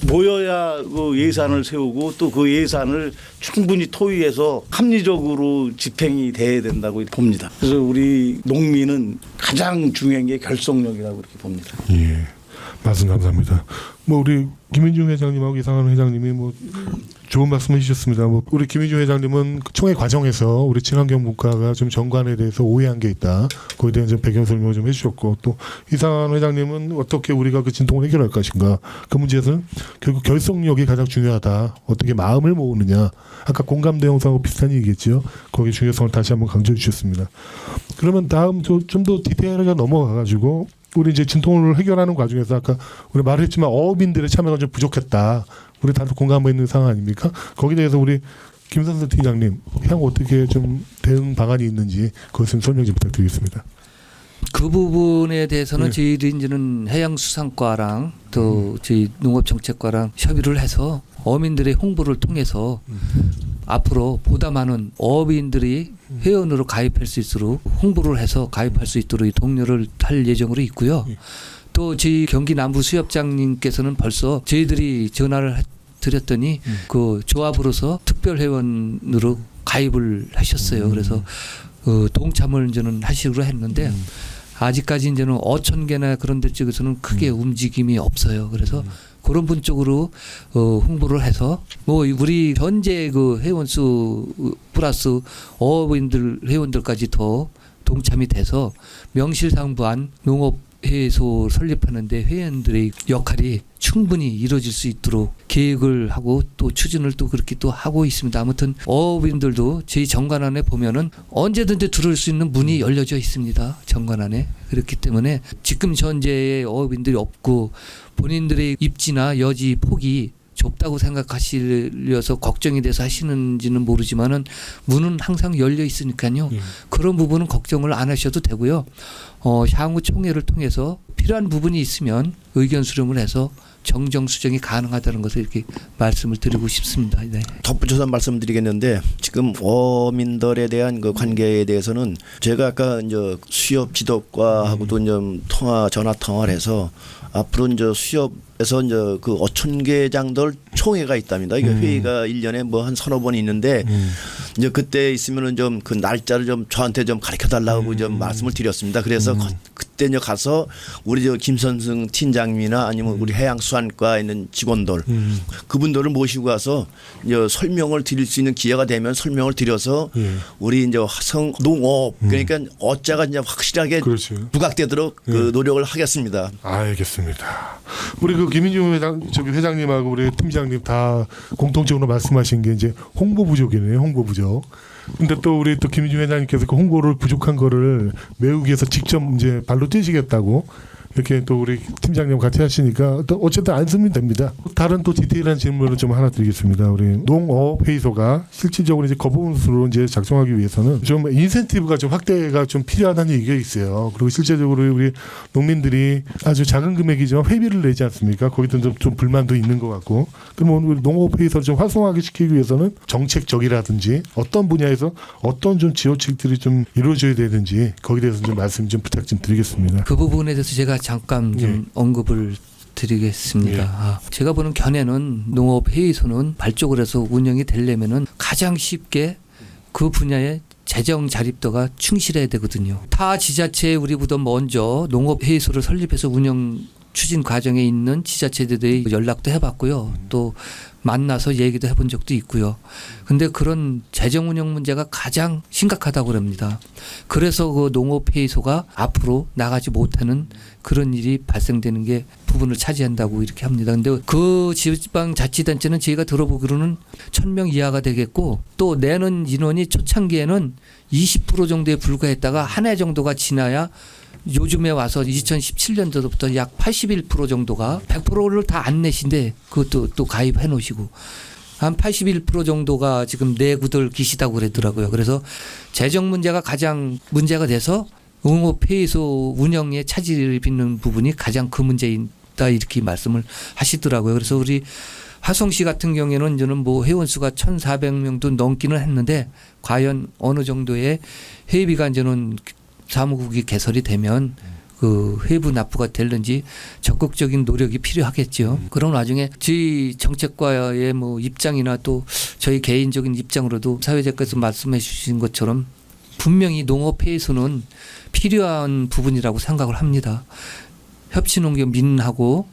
모여야 그 예산을 세우고 또 그 예산을 충분히 토의해서 합리적으로 집행이 돼야 된다고 봅니다. 그래서 우리 농민은 가장 중요한 게 결속력이라고 이렇게 봅니다. 예, 말씀 감사합니다. 뭐 우리 김인중 회장님하고 이상한 회장님이 뭐 좋은 말씀을 해주셨습니다. 뭐 우리 김인중 회장님은 총회 과정에서 우리 친환경 문과가 좀 정관에 대해서 오해한 게 있다. 거기에 대한 좀 배경 설명을 좀 해주셨고 또 이상한 회장님은 어떻게 우리가 그 진통을 해결할 것인가. 그 문제에서는 결국 결속력이 가장 중요하다. 어떻게 마음을 모으느냐. 아까 공감대 형성하고 비슷한 얘기겠죠. 거기에 중요성을 다시 한번 강조해 주셨습니다. 그러면 다음 좀 더 디테일하게 넘어가가지고 우리 이제 진통을 해결하는 과정에서 아까 우리 말했지만 어업인들의 참여가 좀 부족했다. 우리 다들 공감하고 있는 상황 아닙니까? 거기에 대해서 우리 김선수 팀장님 향후 어떻게 좀 대응 방안이 있는지 그것 좀 설명 좀 부탁드리겠습니다. 그 부분에 대해서는 네. 저희들이 이제는 해양수산과랑 또 저희 농업정책과랑 협의를 해서 어민들의 홍보를 통해서 앞으로 보다 많은 어민들이 회원으로 가입할 수 있도록 홍보를 해서 가입할 수 있도록 독려를 할 예정으로 있고요. 또 저희 경기 남부 수협장님께서는 벌써 저희들이 전화를 드렸더니 그 조합으로서 특별 회원으로 가입을 하셨어요. 그래서 동참을 이제는 하시기로 했는데 아직까지 이제는 어촌계나 그런 데 쪽에서는 크게 움직임이 없어요. 그래서 그런 분 쪽으로 홍보를 해서 뭐 우리 현재 그 회원수 플러스 어업인들 회원들까지 더 동참이 돼서 명실상부한 농업회소 설립하는데 회원들의 역할이 충분히 이루어질 수 있도록 계획을 하고 또 추진을 또 그렇게 또 하고 있습니다. 아무튼 어업인들도 저희 정관안에 보면은 언제든지 들어올 수 있는 문이 열려져 있습니다. 정관안에. 그렇기 때문에 지금 현재의 어업인들이 없고 본인들의 입지나 여지 폭이 좁다고 생각하시려서 걱정이 돼서 하시는지는 모르지만은 문은 항상 열려 있으니까요. 그런 부분은 걱정을 안 하셔도 되고요. 향후 총회를 통해서 필요한 부분이 있으면 의견 수렴을 해서 정정 수정이 가능하다는 것을 이렇게 말씀을 드리고 싶습니다. 네. 덧붙여서 말씀드리겠는데 지금 어민들에 대한 그 관계에 대해서는 제가 아까 이제 수협 지도과하고도 좀 전화 통화를 해서 앞으로 이제 수협에서 이제 그 어촌계장들 총회가 있답니다. 이게 회의가 1년에 뭐 한 서너 번 있는데 이제 그때 있으면은 좀 그 날짜를 좀 저한테 좀 가르쳐 달라고 좀 말씀을 드렸습니다. 그래서 그때 이제 가서 우리 저 김선승 팀장님이나 아니면 우리 해양수산과에 있는 직원들 그분들을 모시고 가서 이제 설명을 드릴 수 있는 기회가 되면 설명을 드려서 우리 이제 화성 농업 그러니까 어자가 이제 확실하게 그렇죠. 부각되도록 그 노력을 하겠습니다. 알겠습니다. 우리 그 김인중 회장님하고 우리 팀장님 다 공통적으로 말씀하신 게 이제 홍보 부족이네요. 홍보 부족. 근데 또 우리 또 김인중 회장님께서 그 홍보를 부족한 거를 메우기 위해서 직접 이제 발로 뛰시겠다고 이렇게 또 우리 팀장님 같이 하시니까 또 어쨌든 안쓰면 됩니다. 다른 또 디테일한 질문을 좀 하나 드리겠습니다. 우리 농업회의소가 실질적으로 이제 거부운수로 이제 작성하기 위해서는 좀 인센티브가 좀 확대가 좀 필요하다는 얘기가 있어요. 그리고 실제적으로 우리 농민들이 아주 작은 금액이지만 회비를 내지 않습니까? 거기도 좀 불만도 있는 것 같고. 그럼 오늘 농업회의소를 좀 활성화하게 시키기 위해서는 정책적이라든지 어떤 분야에서 어떤 좀 지원책들이 좀 이루어져야 되는지 거기에 대해서 좀 말씀 좀 부탁 좀 드리겠습니다. 그 부분에 대해서 제가 잠깐 좀 예. 언급을 드리겠습니다. 제가 보는 견해는 농업회의소는 발족을 해서 운영이 되려면은 가장 쉽게 그 분야의 재정 자립도가 충실해야 되거든요. 타 지자체에 우리보다 먼저 농업회의소를 설립해서 운영 추진 과정에 있는 지자체들의 연락도 해봤고요. 또 만나서 얘기도 해본 적도 있고요. 근데 그런 재정 운영 문제가 가장 심각하다고 그럽니다. 그래서 그 농업회의소가 앞으로 나가지 못하는 그런 일이 발생되는 게 부분을 차지한다고 이렇게 합니다. 근데 그 지방자치단체는 저희가 들어보기로는 1,000명 이하가 되겠고 또 내는 인원이 초창기에는 20% 정도에 불과했다가 한 해 정도가 지나야 요즘에 와서 2017년도부터 약 81% 정도가 100%를 다 안 내신데 그것도 또 가입해 놓으시고 한 81% 정도가 지금 내구들 계시다고 그러더라고요. 그래서 재정 문제가 가장 문제가 돼서 농업회의소 운영에 차질을 빚는 부분이 가장 그 문제이다 이렇게 말씀을 하시더라고요. 그래서 우리 화성시 같은 경우에는 저는 뭐 회원 수가 1,400명도 넘기는 했는데 과연 어느 정도의 회비가 이제는 사무국이 개설이 되면 그 회부 납부가 되는지 적극적인 노력이 필요하겠죠. 그런 와중에 저희 정책과의 뭐 입장이나 또 저희 개인적인 입장으로도 사회자께서 말씀해 주신 것처럼 분명히 농업회의소는 필요한 부분이라고 생각을 합니다. 협치농경 민하고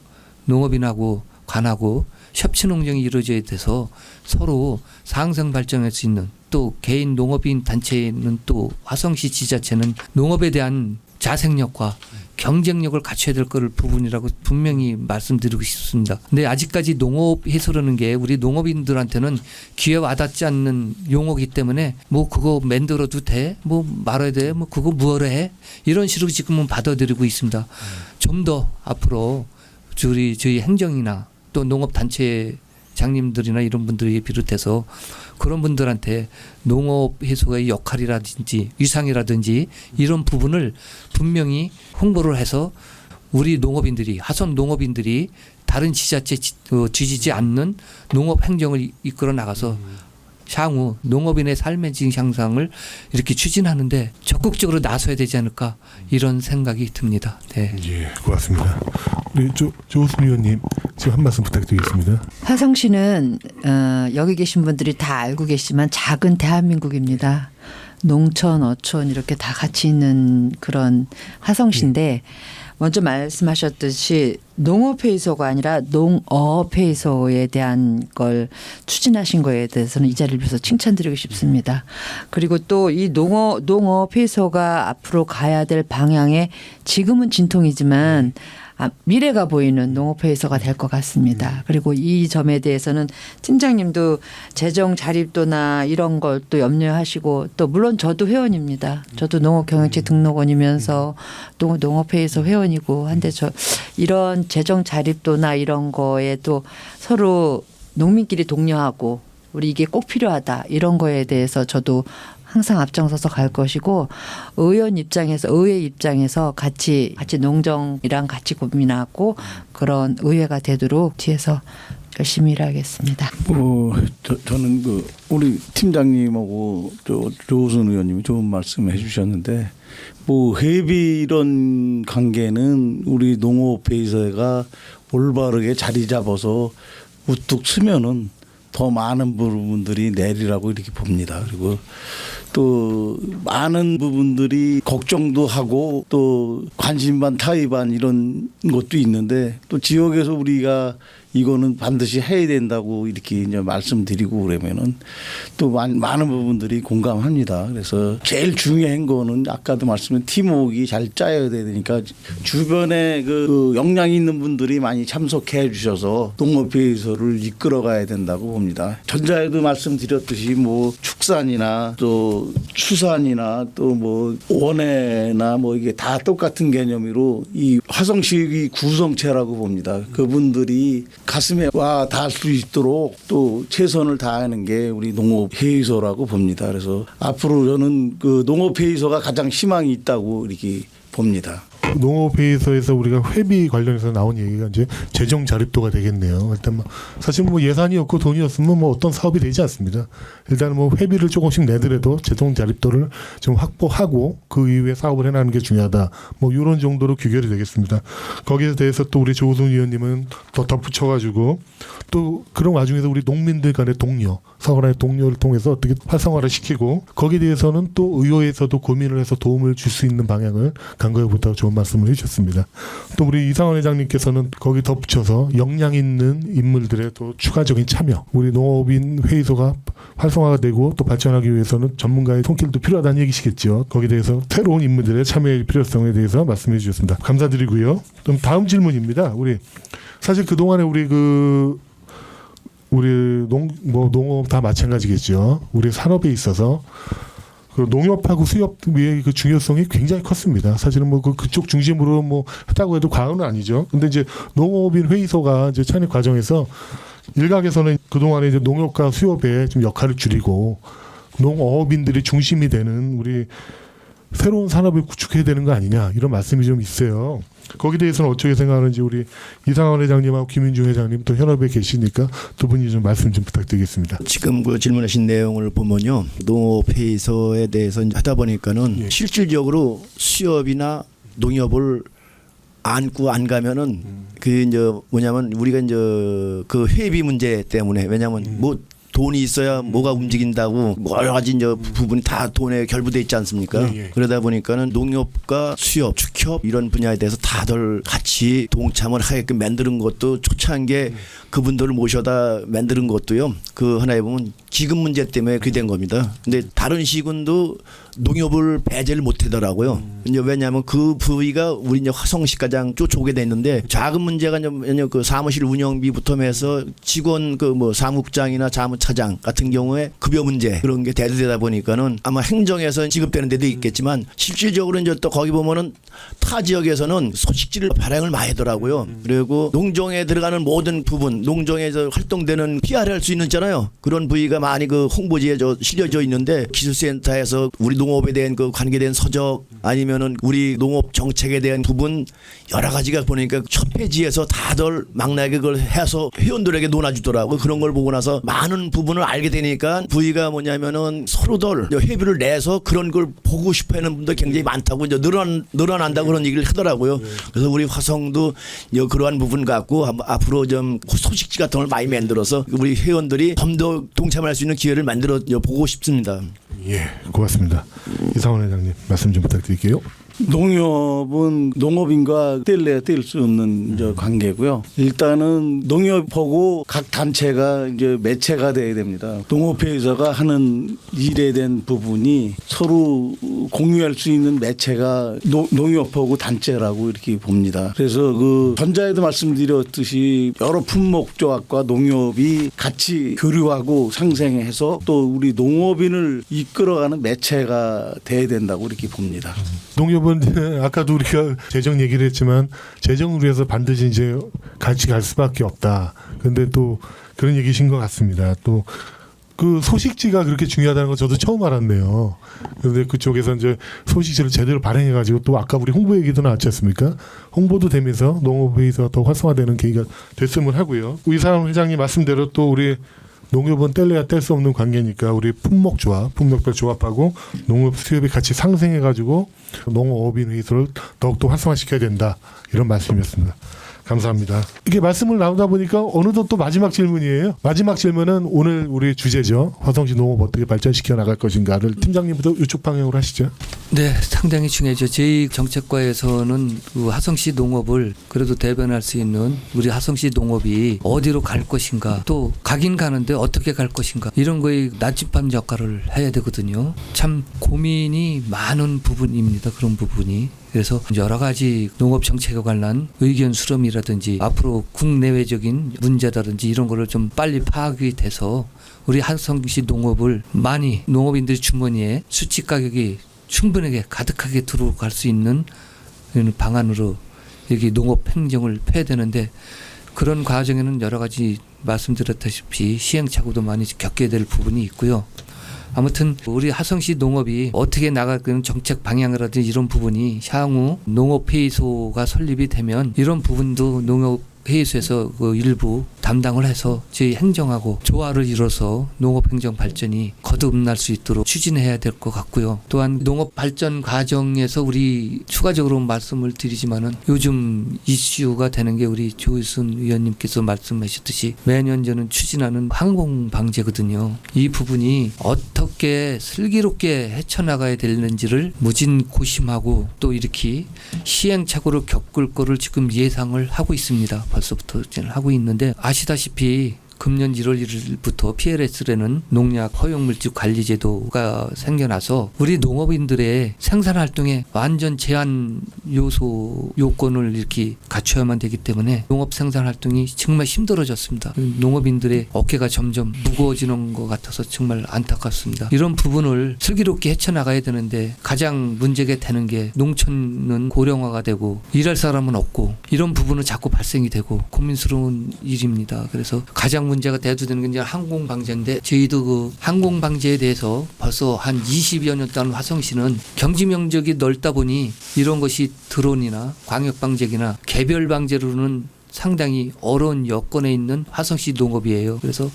농업인하고 관하고 협치농경이 이루어져야 돼서 서로 상생 발전할 수 있는 또 개인 농업인 단체는 또 화성시 지자체는 농업에 대한 자생력과 경쟁력을 갖춰야 될 거를 부분이라고 분명히 말씀드리고 싶습니다. 근데 아직까지 농업해소라는 게 우리 농업인들한테는 귀에 와닿지 않는 용어이기 때문에 뭐 그거 만들어도 돼? 뭐 말아야 돼? 뭐 그거 뭐하러 해? 이런 식으로 지금은 받아들이고 있습니다. 좀 더 앞으로 저희 행정이나 또 농업단체 장님들이나 이런 분들이 비롯해서 그런 분들한테 농업해소의 역할이라든지 위상이라든지 이런 부분을 분명히 홍보를 해서 우리 농업인들이 하선 농업인들이 다른 지자체 뒤지지 않는 농업 행정을 이끌어 나가서 향후 농업인의 삶의 질 향상을 이렇게 추진하는데 적극적으로 나서야 되지 않을까 이런 생각이 듭니다. 네. 예, 고맙습니다. 우리 조우순 의원님 지금 한 말씀 부탁드리겠습니다. 화성시는 여기 계신 분들이 다 알고 계시지만 작은 대한민국입니다. 농촌, 어촌 이렇게 다 같이 있는 그런 화성시인데 먼저 말씀하셨듯이 농업회의소가 아니라 농업회의소에 대한 걸 추진하신 거에 대해서는 이 자리를 빌어서 칭찬드리고 싶습니다. 그리고 또 이 농업회의소가 앞으로 가야 될 방향에 지금은 진통이지만 미래가 보이는 농업회의소가 될 것 같습니다. 그리고 이 점에 대해서는 팀장님도 재정 자립도나 이런 걸 또 염려하시고 또 물론 저도 회원입니다. 저도 농업경영체 등록원이면서 또 농업회의소 회원이고 한데 저 이런 재정 자립도나 이런 거에 또 서로 농민끼리 독려하고 우리 이게 꼭 필요하다 이런 거에 대해서 저도 항상 앞장서서 갈 것이고 의회 입장에서 같이 농정이랑 같이 고민하고 그런 의회가 되도록 뒤에서 열심히 일하겠습니다. 저는 우리 팀장님하고 조우순 의원님이 좋은 말씀해 주셨는데 회비 이런 관계는 우리 농업회의소가 올바르게 자리 잡아서 우뚝 서면은 더 많은 부분들이 내리라고 이렇게 봅니다. 그리고 또 많은 부분들이 걱정도 하고 또 관심 반 타의 반 이런 것도 있는데 또 지역에서 우리가 이거는 반드시 해야 된다고 이렇게 이제 말씀드리고 그러면은 또 많은 부분들이 공감합니다. 그래서 제일 중요한 거는 아까도 말씀드린 팀워크가 잘 짜여야 되니까 주변에 그 역량 있는 분들이 많이 참석해 주셔서 농업회의소를 이끌어가야 된다고 봅니다. 전자에도 말씀드렸듯이 뭐 축산이나 또 추산이나 또 뭐 원해나 뭐 이게 다 똑같은 개념으로 이 화성시의 구성체라고 봅니다. 그분들이 가슴에 와 닿을 수 있도록 또 최선을 다하는 게 우리 농업회의소라고 봅니다. 그래서 앞으로 저는 그 농업회의소가 가장 희망이 있다고 이렇게 봅니다. 농업회의소에서 우리가 회비 관련해서 나온 얘기가 이제 재정 자립도가 되겠네요. 일단 뭐 사실 뭐 예산이 없고 돈이 없으면 뭐 어떤 사업이 되지 않습니다. 일단 뭐 회비를 조금씩 내더라도 재정 자립도를 좀 확보하고 그 이후에 사업을 해나가는 게 중요하다. 뭐 이런 정도로 규결이 되겠습니다. 거기에 대해서 또 우리 조우순 의원님은 더 덧붙여가지고 또 그런 와중에서 우리 농민들 간의 동료, 서울의 동료를 통해서 어떻게 활성화를 시키고 거기에 대해서는 또 의회에서도 고민을 해서 도움을 줄 수 있는 방향을 간과해보다가 좋은 말씀을 해주셨습니다. 또 우리 이상원 회장님께서는 거기 덧붙여서 역량 있는 인물들의 또 추가적인 참여, 우리 농업인 회의소가 활성화가 되고 또 발전하기 위해서는 전문가의 손길도 필요하다는 얘기시겠죠. 거기에 대해서 새로운 인물들의 참여의 필요성에 대해서 말씀해 주셨습니다. 감사드리고요. 그럼 다음 질문입니다. 우리 사실 그 동안에 우리 농업 다 마찬가지겠죠. 우리 산업에 있어서 그 농협하고 수협의 그 중요성이 굉장히 컸습니다. 사실은 뭐 그쪽 중심으로 뭐 했다고 해도 과언은 아니죠. 근데 이제 농업인 회의소가 이제 창립 과정에서 일각에서는 그동안에 이제 농협과 수협의 좀 역할을 줄이고 농업인들이 중심이 되는 우리 새로운 산업을 구축해야 되는 거 아니냐 이런 말씀이 좀 있어요. 거기에 대해서는 어떻게 생각하는지 우리 이상원 회장님하고 김윤중 회장님 또 현업에 계시니까 두 분이 좀 말씀 좀 부탁드리겠습니다. 지금 그 질문하신 내용을 보면요, 농업회의소에 대해서 하다 보니까는 예. 실질적으로 수협이나 농협을 안고 안 가면은 그 이제 뭐냐면 우리가 이제 그 회비 문제 때문에 왜냐하면 뭐 돈이 있어야 뭐가 움직인다고 여러 가지 이제 부분이 다 돈에 결부돼 있지 않습니까? 예, 예. 그러다 보니까는 농협과 수협, 축협 이런 분야에 대해서 다들 같이 동참을 하게끔 만드는 것도 초창한 게 그분들을 모셔다 만드는 것도요. 그 하나에 보면 기금 문제 때문에 그게 된 겁니다. 근데 다른 시군도 농협을 배제를 못 하더라고요. 이제 왜냐하면 그 부위가 우리 이제 화성시 가장 쫓아오게 됐는데 자금 문제가 이제 그 사무실 운영비부터 해서 직원 그 뭐 사무국장이나 자무차장 같은 경우에 급여 문제 그런 게 대두되다 보니까는 아마 행정에서 지급되는 데도 있겠지만 실질적으로 이제 또 거기 보면은 타 지역에서는 소식지를 발행을 많이 하더라고요. 그리고 농정에 들어가는 모든 부분, 농정에서 활동되는 PR을 할 수 있잖아요. 그런 부위가 많이 그 홍보지에 실려져 있는데 기술센터에서 우리 농업에 대한 그 관계된 서적 아니면은 우리 농업 정책에 대한 부분 여러 가지가 보니까 첫 페이지에서 다들 막나게 그걸 해서 회원들에게 논아주더라고요. 그런 걸 보고 나서 많은 부분을 알게 되니까 부위가 뭐냐면은 서로들 회비를 내서 그런 걸 보고 싶어 하는 분들 굉장히 많다고 이제 늘어난다고 그런 얘기를 하더라고요. 그래서 우리 화성도 그러한 부분 갖고 앞으로 좀 소식지 같은 걸 많이 만들어서 우리 회원들이 좀 더 동참할 수 있는 기회를 만들어 보고 싶습니다. 예, 고맙습니다. 이상원 회장님 말씀 좀 부탁드릴게요. 농협은 농업인과 뗄래야 뗄 수 없는 이제 관계고요. 일단은 농협하고 각 단체가 이제 매체가 돼야 됩니다. 농업회의소가 하는 일에 대한 부분이 서로 공유할 수 있는 매체가 농협하고 단체라고 이렇게 봅니다. 그래서 그 전자에도 말씀드렸듯이 여러 품목 조합과 농협이 같이 교류하고 상생해서 또 우리 농업인을 이끌어가는 매체가 돼야 된다고 이렇게 봅니다. 농협은 아까도 우리가 재정 얘기를 했지만 재정을 위해서 반드시 이제 같이 갈 수밖에 없다. 그런데 또 그런 얘기신 것 같습니다. 또 그 소식지가 그렇게 중요하다는 거 저도 처음 알았네요. 그런데 그쪽에서 이제 소식지를 제대로 발행해가지고 또 아까 우리 홍보 얘기도 나왔지 않습니까? 홍보도 되면서 농업회의소가 더 활성화되는 계기가 됐으면 하고요. 이상원 회장님 말씀대로 또 우리 농협은 뗄래야 뗄 수 없는 관계니까 우리 품목조합, 품목별 조합하고 농업 수협이 같이 상생해가지고 농업인 회의소를 더욱더 활성화시켜야 된다. 이런 말씀이었습니다. 감사합니다. 이게 말씀을 나누다 보니까 어느덧 또 마지막 질문이에요. 마지막 질문은 오늘 우리 주제죠. 화성시 농업 어떻게 발전시켜 나갈 것인가를 팀장님부터 이쪽 방향으로 하시죠. 네, 상당히 중요하죠. 저희 정책과에서는 그 화성시 농업을 그래도 대변할 수 있는 우리 화성시 농업이 어디로 갈 것인가, 또 가긴 가는데 어떻게 갈 것인가, 이런 거에 나침반 역할을 해야 되거든요. 참 고민이 많은 부분입니다. 그런 부분이. 그래서 여러 가지 농업 정책에 관한 의견 수렴이라든지 앞으로 국내외적인 문제라든지 이런 거를 좀 빨리 파악이 돼서 우리 화성시 농업을 많이 농업인들 주머니에 수치 가격이 충분하게 가득하게 들어갈 수 있는 방안으로 여기 농업 행정을 펴야 되는데, 그런 과정에는 여러 가지 말씀드렸다시피 시행착오도 많이 겪게 될 부분이 있고요. 아무튼 우리 화성시 농업이 어떻게 나가는 정책 방향이라든지 이런 부분이 향후 농업회의소가 설립이 되면 이런 부분도 농업회의소에서 그 일부 담당을 해서 저희 행정하고 조화를 이뤄서 농업행정 발전이 거듭날 수 있도록 추진해야 될 것 같고요. 또한 농업 발전 과정에서 우리 추가적으로 말씀을 드리지만은 요즘 이슈가 되는 게 우리 조희순 의원님께서 말씀하셨듯이 매년 저는 추진하는 항공방제거든요. 이 부분이 어떻게 슬기롭게 헤쳐나가야 되는지를 무진고심하고 또 이렇게 시행착오를 겪을 거를 지금 예상을 하고 있습니다. 벌써부터 하고 있는데, 아시다시피 금년 1월 1일부터 PLS라는 농약 허용물질 관리 제도가 생겨나서 우리 농업인들의 생산 활동에 완전 제한 요소 요건을 이렇게 갖춰야만 되기 때문에 농업 생산 활동이 정말 힘들어졌습니다. 농업인들의 어깨가 점점 무거워지는 것 같아서 정말 안타깝습니다. 이런 부분을 슬기롭게 헤쳐나가야 되는데 가장 문제가 되는 게 농촌은 고령화가 되고 일할 사람은 없고 이런 부분은 자꾸 발생이 되고 고민스러운 일입니다. 그래서 가장 문제가 대두되는 게 이제 항공방제인데, 저희도 그 항공방제에 대해서 벌써 한 20여 년 동안 화성시는 경지 면적이 넓다 보니 이런 것이 드론이나 광역방제기나 개별방제로는 상당히 어려운 여건에 있는 화성시 농업이에요. 그래서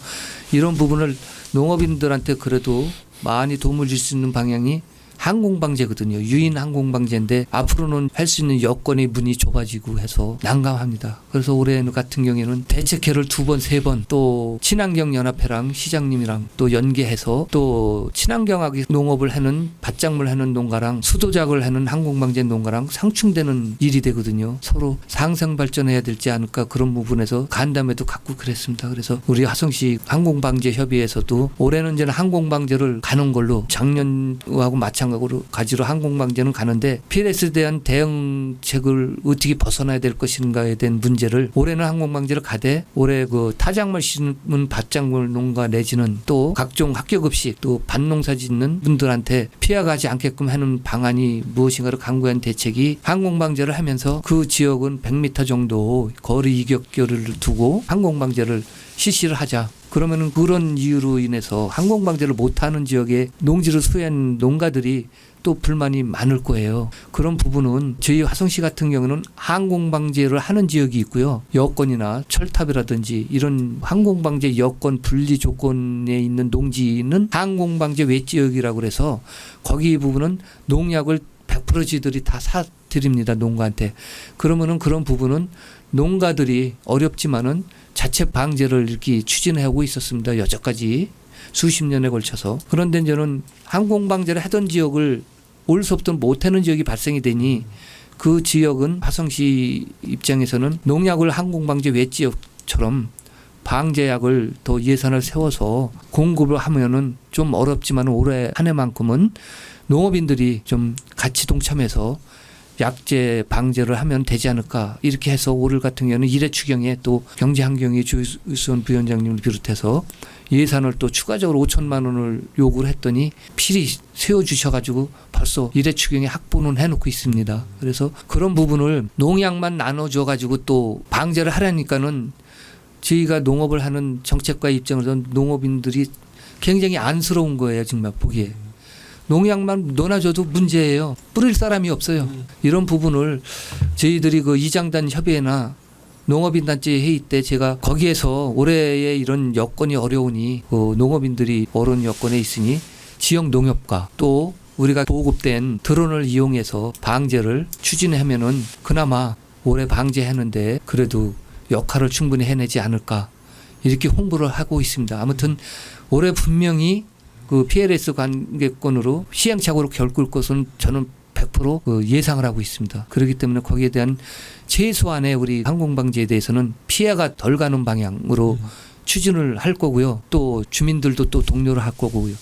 이런 부분을 농업인들한테 그래도 많이 도움을 줄 수 있는 방향이 항공방제거든요. 유인 항공방제인데 앞으로는 할 수 있는 여건의 문이 좁아지고 해서 난감합니다. 그래서 올해 같은 경우에는 대책회를 2번, 3번 또 친환경연합회랑 시장님이랑 또 연계해서 또 친환경하게 농업을 하는 밭작물 하는 농가랑 수도작을 하는 항공방제 농가랑 상충되는 일이 되거든요. 서로 상생 발전해야 되지 않을까, 그런 부분에서 간담회도 갖고 그랬습니다. 그래서 우리 화성시 항공방제협의회에서도 올해는 이제 항공방제를 가는 걸로, 작년하고 마찬가지로 가지로 항공방제는 가는데 PLS에 대한 대응책을 어떻게 벗어나야 될 것인가에 대한 문제를 올해는 항공방제를 가되 올해 그 타작물 심은 밭작물 농가 내지는 또 각종 합격급식 또 밭농사 짓는 분들한테 피해가지 않게끔 하는 방안이 무엇인가를 강구한 대책이 항공방제를 하면서 그 지역은 100m 정도 거리 이격거리를 두고 항공방제를 실시를 하자. 그러면은 그런 이유로 인해서 항공방제를 못하는 지역에 농지를 수행한 농가들이 또 불만이 많을 거예요. 그런 부분은 저희 화성시 같은 경우는 항공방제를 하는 지역이 있고요. 여건이나 철탑이라든지 이런 항공방제 여건 분리 조건에 있는 농지는 항공방제 외지역이라고 그래서 거기 부분은 농약을 100% 지들이 다 사드립니다. 농가한테. 그러면은 그런 부분은 농가들이 어렵지만은 자체 방제를 이렇게 추진하고 있었습니다. 여태까지 수십 년에 걸쳐서. 그런데 저는 항공방제를 하던 지역을 올수부터 못하는 지역이 발생이 되니 그 지역은 화성시 입장에서는 농약을 항공방제 외지역처럼 방제약을 더 예산을 세워서 공급을 하면은 좀 어렵지만 올해 한 해만큼은 농업인들이 좀 같이 동참해서 약제 방제를 하면 되지 않을까, 이렇게 해서 올 같은 경우는 1회 추경에 또 경제환경위 조희순 부위원장님을 비롯해서 예산을 또 추가적으로 5천만 원을 요구를 했더니 필히 세워주셔가지고 벌써 1회 추경에 확보는 해놓고 있습니다. 그래서 그런 부분을 농약만 나눠줘가지고 또 방제를 하려니까는 저희가 농업을 하는 정책과 입장에서 농업인들이 굉장히 안쓰러운 거예요. 정말 보기에. 농약만 넣어줘도 문제예요. 뿌릴 사람이 없어요. 이런 부분을 저희들이 그 이장단 협의회나 농업인단체 회의 때 제가 거기에서 올해의 이런 여건이 어려우니 그 농업인들이 어려운 여건에 있으니 지역 농협과 또 우리가 보급된 드론을 이용해서 방제를 추진하면은 그나마 올해 방제했는데 그래도 역할을 충분히 해내지 않을까 이렇게 홍보를 하고 있습니다. 아무튼 올해 분명히 그 PLS 관계권으로 시행착오로 겪을 것은 저는 100% 그 예상을 하고 있습니다. 그렇기 때문에 거기에 대한 최소한의 우리 항공방제에 대해서는 피해가 덜 가는 방향으로 추진을 할 거고요. 또 주민들도 또 독려를 할 거고요.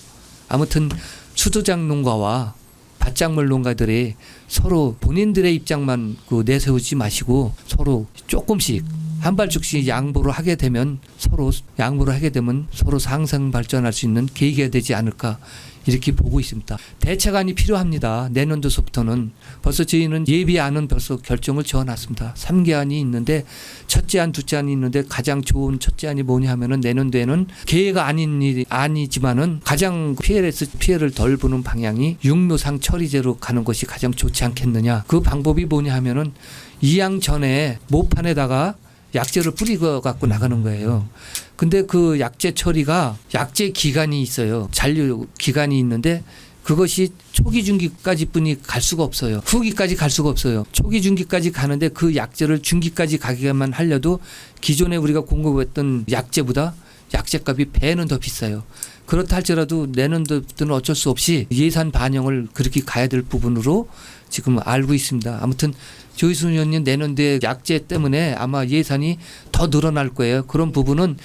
아무튼 수도장 농가와 밭작물 농가들이 서로 본인들의 입장만 그 내세우지 마시고 서로 조금씩 한 발짝씩 양보를 하게 되면 서로 상생 발전할 수 있는 계기가 되지 않을까 이렇게 보고 있습니다. 대책안이 필요합니다. 내년도서부터는 벌써 저희는 예비안은 벌써 결정을 지어놨습니다. 3개안이 있는데 첫째 안, 둘째 안이 있는데 가장 좋은 첫째 안이 뭐냐 하면은 내년도에는 계획가 아닌 일이 아니지만은 가장 피해를 덜 보는 방향이 육묘상 처리제로 가는 것이 가장 좋지 않겠느냐. 그 방법이 뭐냐 하면은 이양 전에 모판에다가 약재를 뿌리고 갖고 나가는 거예요. 근데 그 약재 처리가 약재 기간이 있어요. 잔류 기간이 있는데 그것이 초기 중기까지 뿐이 갈 수가 없어요. 후기까지 갈 수가 없어요. 초기 중기까지 가는데 그 약재를 중기까지 가게만 하려도 기존에 우리가 공급했던 약재보다 약재값이 배는 더 비싸요. 그렇다 할지라도 내년도부터는 어쩔 수 없이 예산 반영을 그렇게 가야 될 부분으로 지금 알고 있습니다. 아무튼 조희순 의원님 내년도에 약재 때문에 아마 예산이 더 늘어날 거예요. 그런 부분은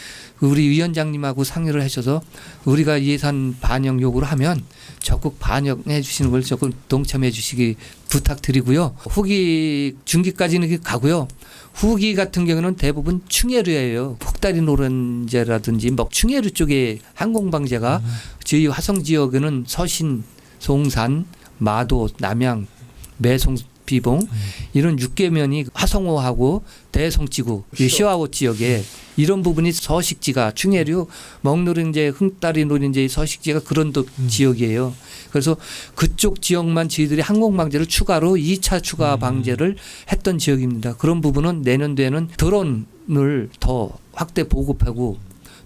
우리 위원장님하고 상의를 하셔서 우리가 예산 반영 요구를 하면 적극 반영해 주시는 걸 적극 동참해 주시기 부탁드리고요. 후기 중기까지는 가고요. 후기 같은 경우는 대부분 충해류예요. 폭다리 노른자라든지 뭐 충해류 쪽에 항공방제가 저희 화성 지역에는 서신, 송산, 마도, 남양, 매송, 비봉 이런 6개면이 화성호하고 대성지구 시와호 지역에 이런 부분이 서식지가 충해류 먹노른제 흥다리 노른제의 서식지가 그런 지역이에요. 그래서 그쪽 지역만 저희들이 항공방제를 추가로 2차 추가 방제를 했던 지역입니다. 그런 부분은 내년도에는 드론을 더 확대 보급하고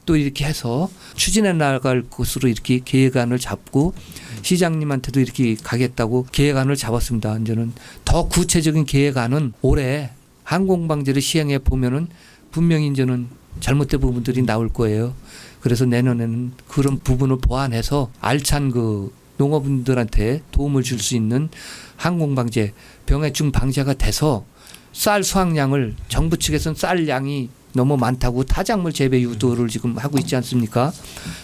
또 이렇게 해서 추진해 나갈 것으로 이렇게 계획안을 잡고 시장님한테도 이렇게 가겠다고 계획안을 잡았습니다. 이제는 더 구체적인 계획안은 올해 항공방제를 시행해 보면은 분명히 이제는 잘못된 부분들이 나올 거예요. 그래서 내년에는 그런 부분을 보완해서 알찬 그 농업인들한테 도움을 줄 수 있는 항공방제, 병해충 방제가 돼서 쌀 수확량을 정부 측에서는 쌀 양이 너무 많다고 타작물 재배 유도를 지금 하고 있지 않습니까?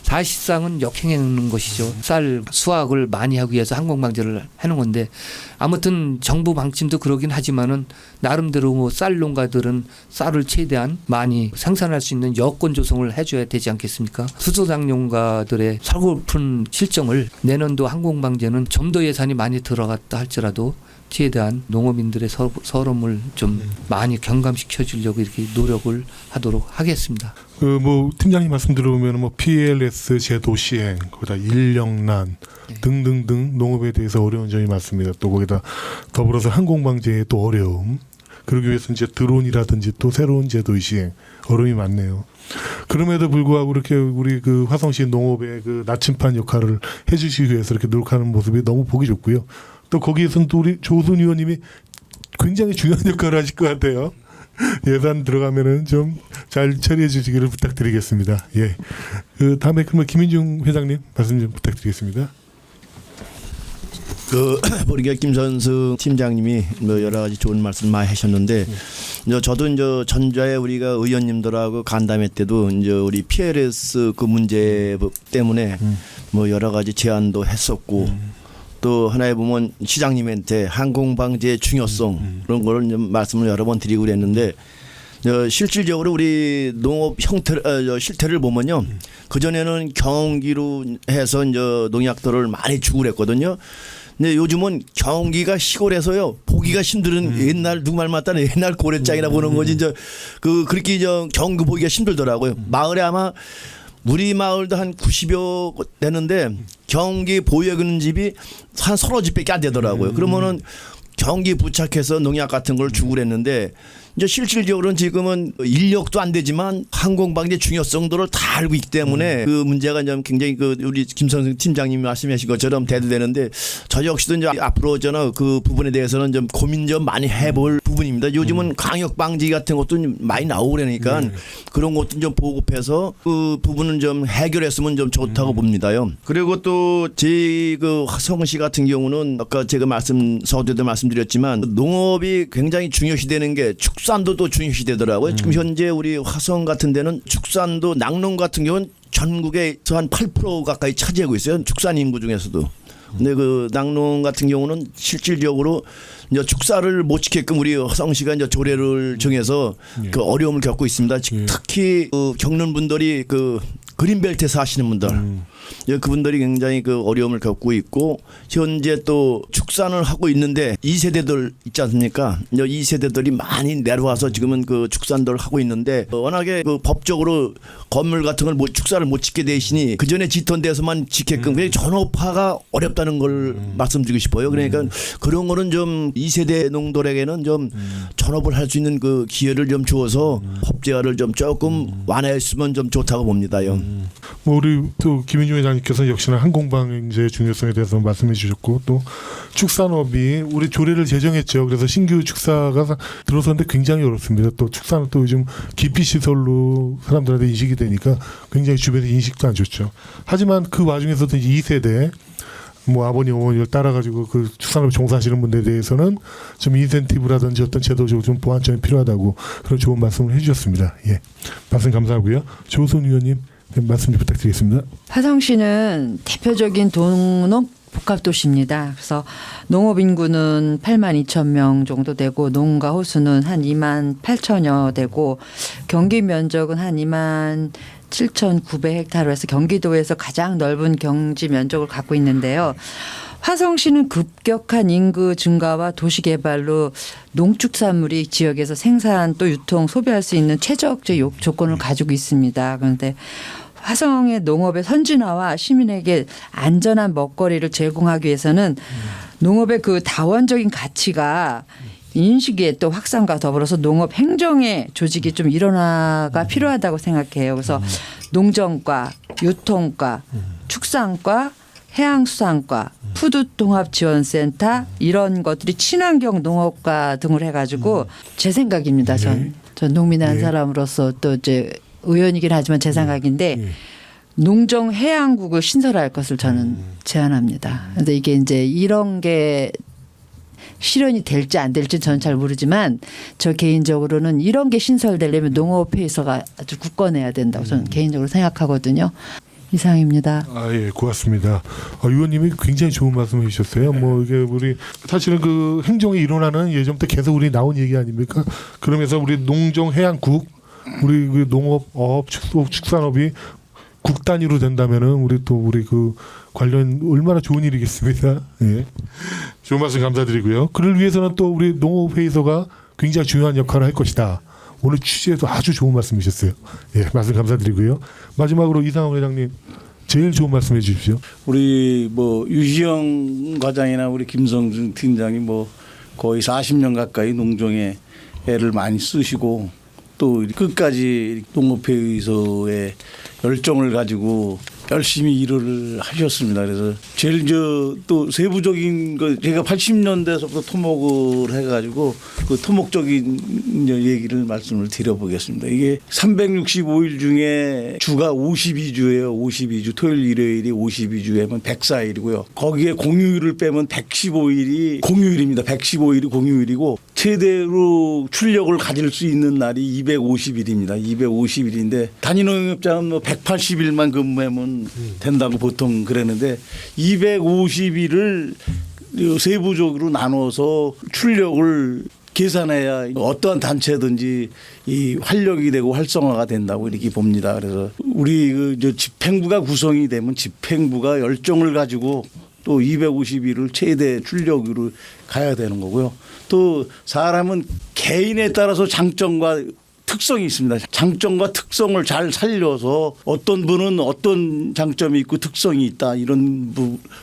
사실상은 역행하는 것이죠. 쌀 수확을 많이 하기 위해서 항공방제를 하는 건데 아무튼 정부 방침도 그러긴 하지만은 나름대로 뭐 쌀 농가들은 쌀을 최대한 많이 생산할 수 있는 여건 조성을 해줘야 되지 않겠습니까? 수소장 농가들의 서글픈 실정을 내년도 항공방제는 좀 더 예산이 많이 들어갔다 할지라도 최대한 농업인들의 서름을 좀 많이 경감시켜 주려고 이렇게 노력을 하도록 하겠습니다. 뭐 팀장님 말씀 들어보면 뭐 PLS 제도 시행, 거기다 인력난 등등등 농업에 대해서 어려운 점이 많습니다. 또 거기다 더불어서 항공방제의 또 어려움. 그러기 위해서 이제 드론이라든지 또 새로운 제도의 시행 어려움이 많네요. 그럼에도 불구하고 이렇게 우리 그 화성시 농업의 그 나침반 역할을 해주시기 위해서 이렇게 노력하는 모습이 너무 보기 좋고요. 또 거기에서는 또 우리 조순 의원님이 굉장히 중요한 역할을 하실 것 같아요. 예산 들어가면은 좀 잘 처리해 주시기를 부탁드리겠습니다. 예. 그 다음에 그러면 김인중 회장님 말씀 좀 부탁드리겠습니다. 우리가 김선승 팀장님이 뭐 여러 가지 좋은 말씀 많이 하셨는데 저도 이제 전자에 우리가 의원님들하고 간담회 때도 이제 우리 PLS 그 문제 때문에 뭐 여러 가지 제안도 했었고 또 하나에 보면 시장님한테 항공방제의 중요성 그런 거를 좀 말씀을 여러 번 드리고 그랬는데 실질적으로 우리 농업 실태를 보면요. 그전에는 경기로 해서 이제 농약들을 많이 주고 그랬거든요. 근데 요즘은 경기가 시골에서요 보기가 힘든 옛날 누구 말 맞다는 옛날 고래장이나 보는 거지 이제 그렇게 경기 보기가 힘들더라고요. 마을에 아마 우리 마을도 한 90여 되는데 경기 보유하는 집이 한 서너 집밖에 안 되더라고요. 그러면은 경기 부착해서 농약 같은 걸 주고 그랬는데 이제 실질적으로는 지금은 인력도 안 되지만 항공방의 중요성도를 다 알고 있기 때문에 그 문제가 좀 굉장히 그 우리 김선승 팀장님이 말씀하신 것처럼 대두되는데 저 역시도 이제 앞으로 저는 그 부분에 대해서는 좀 고민 좀 많이 해볼 부분입니다. 요즘은 강력 방지 같은 것도 좀 많이 나오고 그러니까 그런 것도 좀 보급해서 그 부분은 좀 해결했으면 좀 좋다고 봅니다요. 그리고 또 제 그 화성시 같은 경우는 아까 제가 서두에도 말씀드렸지만 농업이 굉장히 중요시되는 게 축산도도 중요시되더라고요. 지금 현재 우리 화성 같은 데는 축산도 낙농 같은 경우는 전국에서 한 8% 가까이 차지하고 있어요. 축산 인구 중에서도. 근데 그 낙농 같은 경우는 실질적으로 이제 축사를 못 지게끔 우리 화성시가 이제 조례를 정해서 그 어려움을 겪고 있습니다. 특히 그 겪는 분들이 그 그린벨트에서 사시는 분들, 그분들이 굉장히 그 어려움을 겪고 있고 현재 또 축산을 하고 있는데 2세대들 있지 않습니까? 이제 2세대들이 많이 내려와서 지금은 그 축산들을 하고 있는데 워낙에 그 법적으로 건물 같은 걸 축사를 못 짓게 되시니 그 전에 짓던 데서만 짓게끔 전업화가 어렵다는 걸 말씀드리고 싶어요. 그러니까 그런 거는 좀 2세대 농들에게는 좀 전업을 할 수 있는 그 기회를 좀 주어서 법제화를 좀 조금 완화했으면 좀 좋다고 봅니다요. 뭐 우리 또 김인중 회장님께서 역시나 항공방제의 중요성에 대해서 말씀해 주셨고 또 축산업이 우리 조례를 제정했죠. 그래서 신규 축사가 들어서는데 굉장히 어렵습니다. 또 축사는 또 요즘 기피 시설로 사람들한테 인식이 되니까 굉장히 주변에 인식도 안 좋죠. 하지만 그 와중에서도 이제 2세대 뭐 아버님 어머니를 따라가지고 그 축산업 종사하시는 분들에 대해서는 좀 인센티브라든지 어떤 제도적으로 좀 보완점이 필요하다고 그런 좋은 말씀을 해주셨습니다. 예, 말씀 감사하고요. 조선 의원님 말씀 좀 부탁드리겠습니다. 화성시는 대표적인 농업 복합도시입니다. 그래서 농업 인구는 8만 2천 명 정도 되고 농가 호수는 한 2만 8천여 되고 경기 면적은 한 2만 7,900헥타르로 해서 경기도에서 가장 넓은 경지 면적을 갖고 있는데요. 화성시는 급격한 인구 증가와 도시 개발로 농축산물이 지역에서 생산 또 유통 소비할 수 있는 최적의 조건을 가지고 있습니다. 그런데 화성의 농업의 선진화와 시민에게 안전한 먹거리를 제공하기 위해서는 농업의 그 다원적인 가치가 인식의 또 확산과 더불어서 농업 행정의 조직이 좀 일원화가 필요하다고 생각해요. 그래서 농정과, 유통과, 축산과, 해양수산과, 푸드통합지원센터 이런 것들이 친환경 농업과 등을 해가지고 제 생각입니다. 전 농민의 한 사람으로서 또 이제 의원이긴 하지만 제 생각인데 농정해양국을 신설할 것을 저는 제안합니다. 그런데 이게 이제 이런 게 실현이 될지 안 될지 저는 잘 모르지만 저 개인적으로는 이런 게 신설되려면 농업회의소가 아주 굳건해야 된다고 저는 개인적으로 생각하거든요. 이상입니다. 아, 예, 고맙습니다. 의원님이 굉장히 좋은 말씀을 해주셨어요. 뭐 이게 우리 사실은 그 행정의 일원화는 예전부터 계속 우리 나온 얘기 아닙니까? 그러면서 우리 농정해양국, 우리 그 농업, 축산업이 국 단위로 된다면은 우리 그 관련 얼마나 좋은 일이겠습니까? 예. 좋은 말씀 감사드리고요. 그를 위해서는 또 우리 농업회의소가 굉장히 중요한 역할을 할 것이다. 오늘 취지에도 아주 좋은 말씀이셨어요. 예, 말씀 감사드리고요. 마지막으로 이상원 회장님 제일 좋은 말씀해 주십시오. 우리 뭐 유시영 과장이나 우리 김성준 팀장이 뭐 거의 40년 가까이 농정에 애를 많이 쓰시고 또 끝까지 농업회의소에 열정을 가지고 열심히 일을 하셨습니다. 그래서 제일 또 세부적인 거 제가 80년대서부터 토목을 해가지고 그 토목적인 얘기를 말씀을 드려보겠습니다. 이게 365일 중에 주가 52주예요. 52주 토요일 일요일이 52주에면 104일이고요. 거기에 공휴일을 빼면 115일이 공휴일입니다. 115일이 공휴일이고 최대로 출력을 가질 수 있는 날이 250일입니다. 250일인데 단위농협장은 뭐 180일만 근무하면 된다고 보통 그랬는데 250일을 세부적으로 나눠서 출력을 계산해야 어떠한 단체든지 이 활력이 되고 활성화가 된다고 이렇게 봅니다. 그래서 우리 그 집행부가 구성이 되면 집행부가 열정을 가지고 또 250일을 최대 출력으로 가야 되는 거고요. 또 사람은 개인에 따라서 장점과 특성이 있습니다. 장점과 특성을 잘 살려서 어떤 분은 어떤 장점이 있고 특성이 있다 이런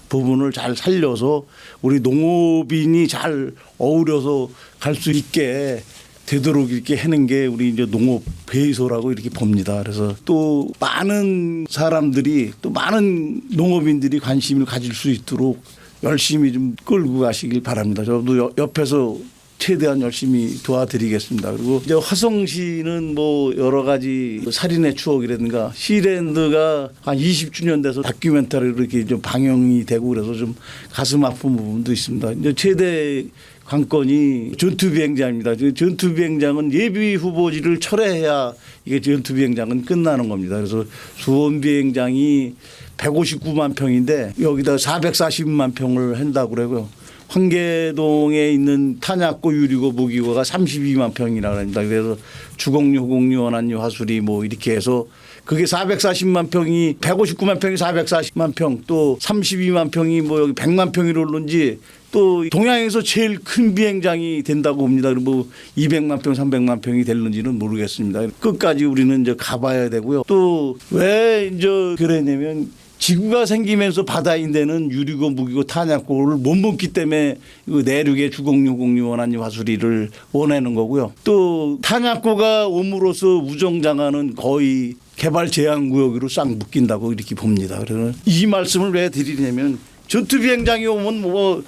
부분을 잘 살려서 우리 농업인이 잘 어우러서 갈 수 있게 되도록 이렇게 하는 게 우리 이제 농업 회의소라고 이렇게 봅니다. 그래서 또 많은 사람들이 또 많은 농업인들이 관심을 가질 수 있도록 열심히 좀 끌고 가시길 바랍니다. 저도 옆에서 최대한 열심히 도와드리겠습니다. 그리고 이제 화성시는 뭐 여러 가지 살인의 추억이라든가 시랜드가 한 20주년 돼서 다큐멘터리로 이렇게 좀 방영이 되고 그래서 좀 가슴 아픈 부분도 있습니다. 이제 최대 관건이 전투비행장입니다. 전투비행장은 예비 후보지를 철회해야 이게 전투비행장은 끝나는 겁니다. 그래서 수원비행장이 159만 평인데 여기다 440만 평을 한다고 그러고요. 황계동에 있는 탄약고, 유리고, 무기고가 32만 평이라고 합니다. 그래서 주공유, 호공유, 원안유, 화수리 뭐 이렇게 해서 그게 440만 평이 159만 평이 440만 평 또 32만 평이 뭐 여기 100만 평이 오르는지 또 동양에서 제일 큰 비행장이 된다고 봅니다. 그리고 200만 평, 300만 평이 될는지는 모르겠습니다. 끝까지 우리는 이제 가봐야 되고요. 또 왜 이제 그러냐면 지구가 생기면서 바다인데는 유리고 무기고 탄약고를 못 먹기 때문에 내륙의 주공유, 공유, 원안유, 화수리를 원하는 거고요. 또 탄약고가 옴으로써 우정장안은 거의 개발 제한 구역으로 싹 묶인다고 이렇게 봅니다. 그래서 이 말씀을 왜 드리냐면 전투비행장이 오면 뭐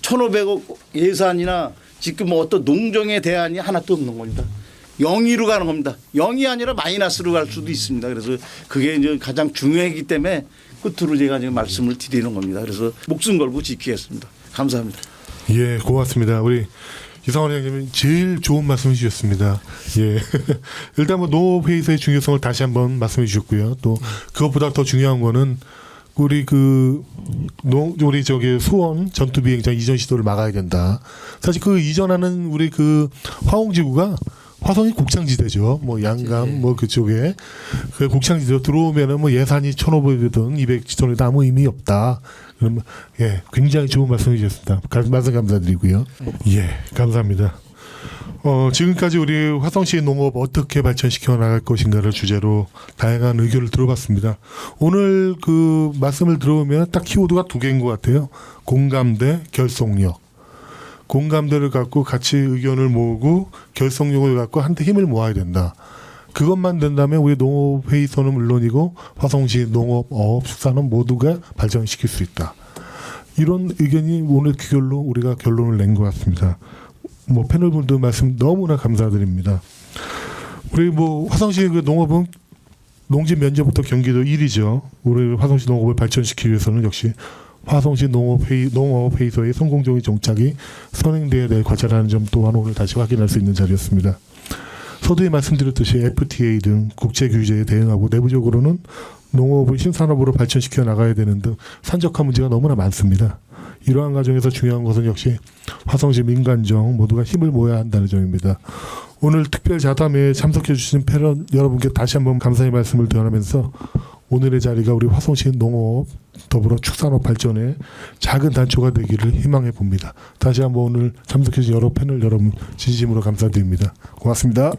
1,500억 예산이나 지금 뭐 어떤 농정의 대안이 하나도 없는 겁니다. 0으로 가는 겁니다. 0이 아니라 마이너스로 갈 수도 있습니다. 그래서 그게 이제 가장 중요하기 때문에 끝으로 제가 지금 말씀을 드리는 겁니다. 그래서 목숨 걸고 지키겠습니다. 감사합니다. 예, 고맙습니다. 우리 이상원 회장님이 제일 좋은 말씀을 주셨습니다. 예. 일단 뭐 농업회의소의 중요성을 다시 한번 말씀해 주셨고요. 또 그것보다 더 중요한 거는 우리 우리 저기 수원 전투비행장 이전 시도를 막아야 된다. 사실 그 이전하는 우리 그 화홍지구가 화성이 곡창지대죠. 뭐 양감 뭐 그쪽에 그 곡창지대 들어오면은 뭐 예산이 1,500이든 200이든 아무 의미 없다. 그러면 예, 굉장히 좋은 말씀해 주셨습니다. 말씀 감사드리고요. 예, 감사합니다. 지금까지 우리 화성시 농업 어떻게 발전시켜 나갈 것인가를 주제로 다양한 의견을 들어봤습니다. 오늘 그 말씀을 들어보면 딱 키워드가 두 개인 것 같아요. 공감대, 결속력. 공감대를 갖고 같이 의견을 모으고 결속력을 갖고 한테 힘을 모아야 된다. 그것만 된다면 우리 농업회의소는 물론이고 화성시 농업, 어업, 축산업 모두가 발전시킬 수 있다. 이런 의견이 오늘 귀결로 우리가 결론을 낸 것 같습니다. 뭐 패널분들 말씀 너무나 감사드립니다. 우리 뭐 화성시 그 농업은 농지 면적부터 경기도 1위죠. 우리 화성시 농업을 발전시키기 위해서는 역시 화성시 농업회의소의 성공적인 정착이 선행되어야 될 과제라는 점 또한 오늘 다시 확인할 수 있는 자리였습니다. 서두에 말씀드렸듯이 FTA 등 국제 규제에 대응하고 내부적으로는 농업을 신산업으로 발전시켜 나가야 되는 등 산적한 문제가 너무나 많습니다. 이러한 과정에서 중요한 것은 역시 화성시 민간정 모두가 힘을 모아야 한다는 점입니다. 오늘 특별 자담회에 참석해 주신 패널 여러분께 다시 한번 감사의 말씀을 전하면서 오늘의 자리가 우리 화성시 농업 더불어 축산업 발전에 작은 단초가 되기를 희망해 봅니다. 다시 한번 오늘 참석해 주신 여러 패널 여러분 진심으로 감사드립니다. 고맙습니다.